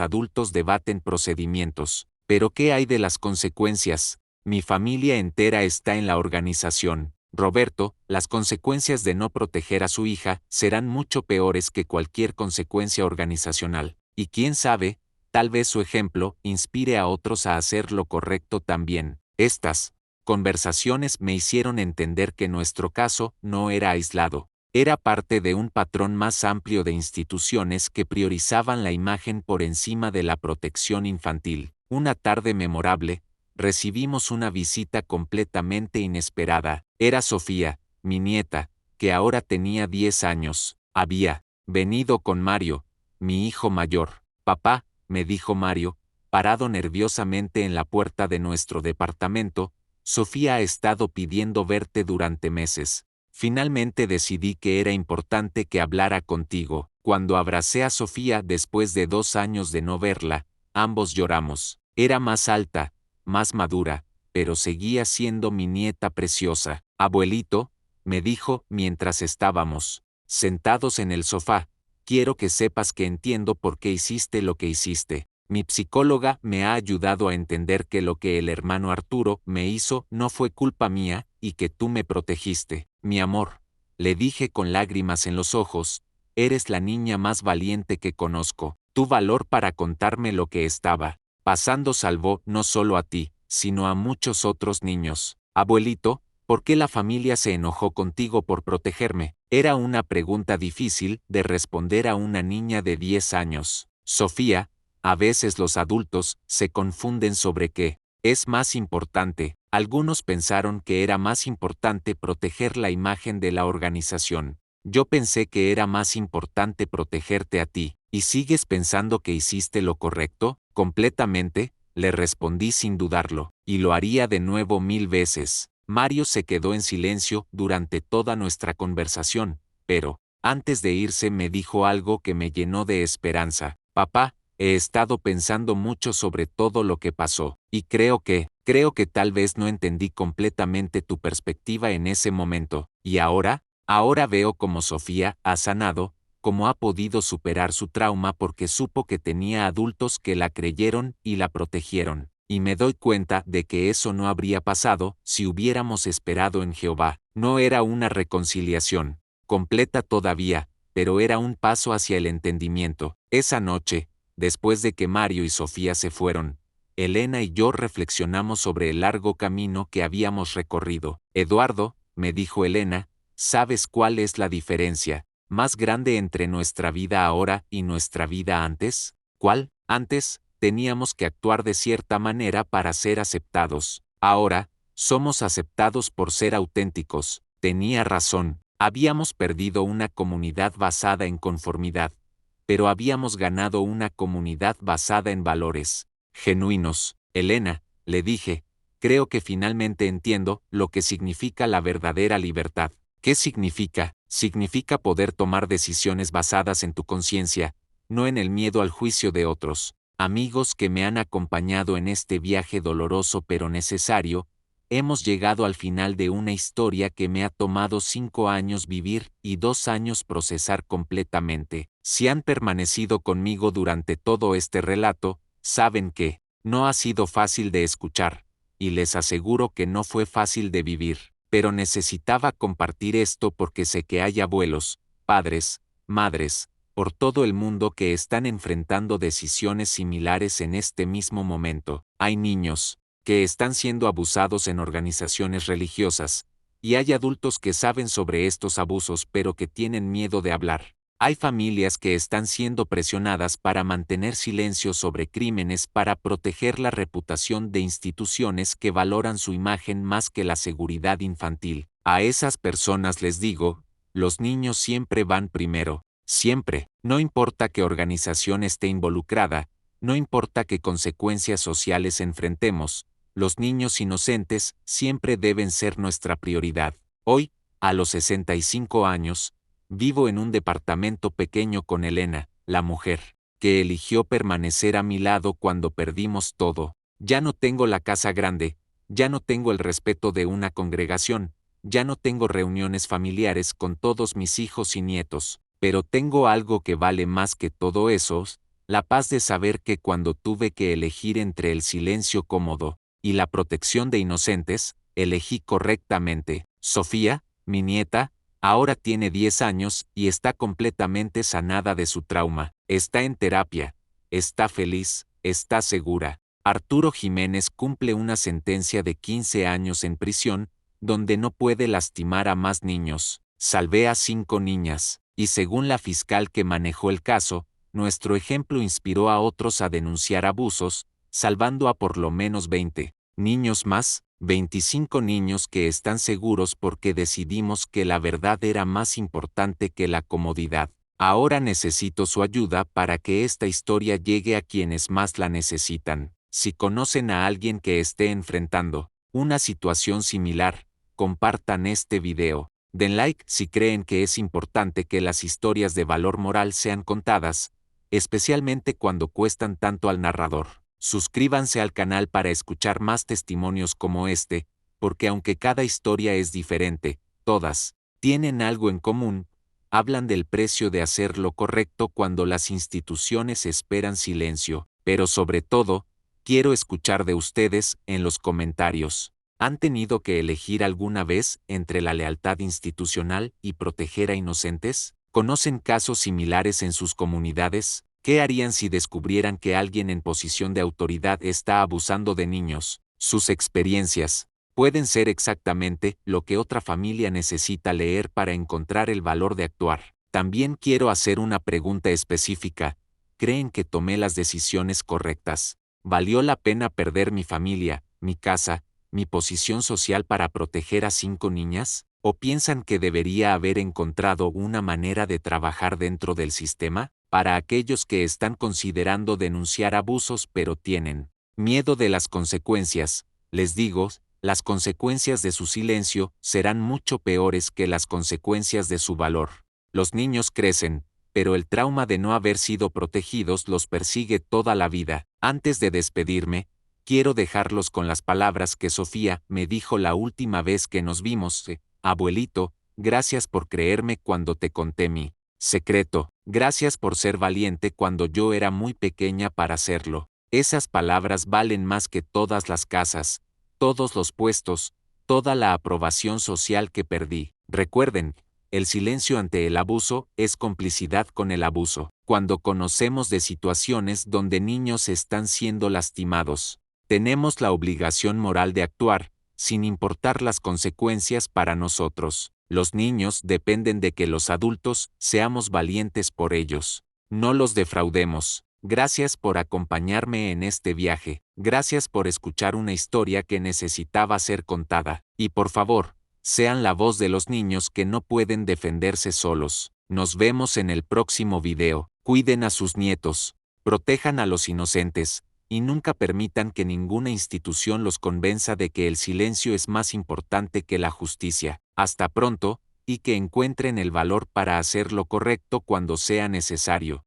adultos debaten procedimientos. Pero ¿qué hay de las consecuencias? Mi familia entera está en la organización. Roberto, las consecuencias de no proteger a su hija serán mucho peores que cualquier consecuencia organizacional. Y quién sabe, tal vez su ejemplo inspire a otros a hacer lo correcto también. Estas conversaciones me hicieron entender que nuestro caso no era aislado. Era parte de un patrón más amplio de instituciones que priorizaban la imagen por encima de la protección infantil. Una tarde memorable, recibimos una visita completamente inesperada. Era Sofía, mi nieta, que ahora tenía 10 años. Había venido con Mario, mi hijo mayor. Papá, me dijo Mario, parado nerviosamente en la puerta de nuestro departamento, Sofía ha estado pidiendo verte durante meses. Finalmente decidí que era importante que hablara contigo. Cuando abracé a Sofía después de 2 años de no verla, ambos lloramos. Era más alta, más madura, pero seguía siendo mi nieta preciosa. Abuelito, me dijo mientras estábamos sentados en el sofá, quiero que sepas que entiendo por qué hiciste lo que hiciste. Mi psicóloga me ha ayudado a entender que lo que el hermano Arturo me hizo no fue culpa mía y que tú me protegiste. Mi amor, le dije con lágrimas en los ojos, eres la niña más valiente que conozco. Tu valor para contarme lo que estaba pasando salvó no solo a ti, sino a muchos otros niños. Abuelito, ¿por qué la familia se enojó contigo por protegerme? Era una pregunta difícil de responder a una niña de 10 años. Sofía, a veces los adultos se confunden sobre qué es más importante. Algunos pensaron que era más importante proteger la imagen de la organización. Yo pensé que era más importante protegerte a ti. ¿Y sigues pensando que hiciste lo correcto? Completamente, le respondí sin dudarlo, y lo haría de nuevo 1000 veces. Mario se quedó en silencio durante toda nuestra conversación, pero, antes de irse me dijo algo que me llenó de esperanza. Papá, he estado pensando mucho sobre todo lo que pasó, y creo que tal vez no entendí completamente tu perspectiva en ese momento, y ahora veo cómo Sofía ha sanado, cómo ha podido superar su trauma porque supo que tenía adultos que la creyeron y la protegieron, y me doy cuenta de que eso no habría pasado si hubiéramos esperado en Jehová. No era una reconciliación completa todavía, pero era un paso hacia el entendimiento. Esa noche, después de que Mario y Sofía se fueron, Elena y yo reflexionamos sobre el largo camino que habíamos recorrido. Eduardo, me dijo Elena, ¿sabes cuál es la diferencia más grande entre nuestra vida ahora y nuestra vida antes? ¿Cuál? Antes, teníamos que actuar de cierta manera para ser aceptados. Ahora, somos aceptados por ser auténticos. Tenía razón. Habíamos perdido una comunidad basada en conformidad, pero habíamos ganado una comunidad basada en valores genuinos. Elena, le dije, creo que finalmente entiendo lo que significa la verdadera libertad. ¿Qué significa? Significa poder tomar decisiones basadas en tu conciencia, no en el miedo al juicio de otros. Amigos que me han acompañado en este viaje doloroso pero necesario, hemos llegado al final de una historia que me ha tomado 5 años vivir y 2 años procesar completamente. Si han permanecido conmigo durante todo este relato, saben que no ha sido fácil de escuchar, y les aseguro que no fue fácil de vivir, pero necesitaba compartir esto porque sé que hay abuelos, padres, madres, por todo el mundo que están enfrentando decisiones similares en este mismo momento. Hay niños que están siendo abusados en organizaciones religiosas, y hay adultos que saben sobre estos abusos pero que tienen miedo de hablar. Hay familias que están siendo presionadas para mantener silencio sobre crímenes para proteger la reputación de instituciones que valoran su imagen más que la seguridad infantil. A esas personas les digo, los niños siempre van primero, siempre. No importa qué organización esté involucrada, no importa qué consecuencias sociales enfrentemos, los niños inocentes siempre deben ser nuestra prioridad. Hoy, a los 65 años, vivo en un departamento pequeño con Elena, la mujer, que eligió permanecer a mi lado cuando perdimos todo. Ya no tengo la casa grande, ya no tengo el respeto de una congregación, ya no tengo reuniones familiares con todos mis hijos y nietos, pero tengo algo que vale más que todo eso, la paz de saber que cuando tuve que elegir entre el silencio cómodo y la protección de inocentes, elegí correctamente. Sofía, mi nieta, ahora tiene 10 años y está completamente sanada de su trauma. Está en terapia, está feliz, está segura. Arturo Jiménez cumple una sentencia de 15 años en prisión, donde no puede lastimar a más niños. Salvé a 5 niñas, y según la fiscal que manejó el caso, nuestro ejemplo inspiró a otros a denunciar abusos, salvando a por lo menos 20 niños más, 25 niños que están seguros porque decidimos que la verdad era más importante que la comodidad. Ahora necesito su ayuda para que esta historia llegue a quienes más la necesitan. Si conocen a alguien que esté enfrentando una situación similar, compartan este video. Den like si creen que es importante que las historias de valor moral sean contadas, especialmente cuando cuestan tanto al narrador. Suscríbanse al canal para escuchar más testimonios como este, porque aunque cada historia es diferente, todas tienen algo en común. Hablan del precio de hacer lo correcto cuando las instituciones esperan silencio, pero sobre todo, quiero escuchar de ustedes en los comentarios. ¿Han tenido que elegir alguna vez entre la lealtad institucional y proteger a inocentes? ¿Conocen casos similares en sus comunidades? ¿Qué harían si descubrieran que alguien en posición de autoridad está abusando de niños? Sus experiencias pueden ser exactamente lo que otra familia necesita leer para encontrar el valor de actuar. También quiero hacer una pregunta específica. ¿Creen que tomé las decisiones correctas? ¿Valió la pena perder mi familia, mi casa, mi posición social para proteger a 5 niñas? ¿O piensan que debería haber encontrado una manera de trabajar dentro del sistema? Para aquellos que están considerando denunciar abusos pero tienen miedo de las consecuencias, les digo, las consecuencias de su silencio serán mucho peores que las consecuencias de su valor. Los niños crecen, pero el trauma de no haber sido protegidos los persigue toda la vida. Antes de despedirme, quiero dejarlos con las palabras que Sofía me dijo la última vez que nos vimos. Abuelito, gracias por creerme cuando te conté mi secreto. Gracias por ser valiente cuando yo era muy pequeña para hacerlo. Esas palabras valen más que todas las casas, todos los puestos, toda la aprobación social que perdí. Recuerden, el silencio ante el abuso es complicidad con el abuso. Cuando conocemos de situaciones donde niños están siendo lastimados, tenemos la obligación moral de actuar, sin importar las consecuencias para nosotros. Los niños dependen de que los adultos seamos valientes por ellos. No los defraudemos. Gracias por acompañarme en este viaje. Gracias por escuchar una historia que necesitaba ser contada. Y por favor, sean la voz de los niños que no pueden defenderse solos. Nos vemos en el próximo video. Cuiden a sus nietos, protejan a los inocentes, y nunca permitan que ninguna institución los convenza de que el silencio es más importante que la justicia. Hasta pronto, y que encuentren el valor para hacer lo correcto cuando sea necesario.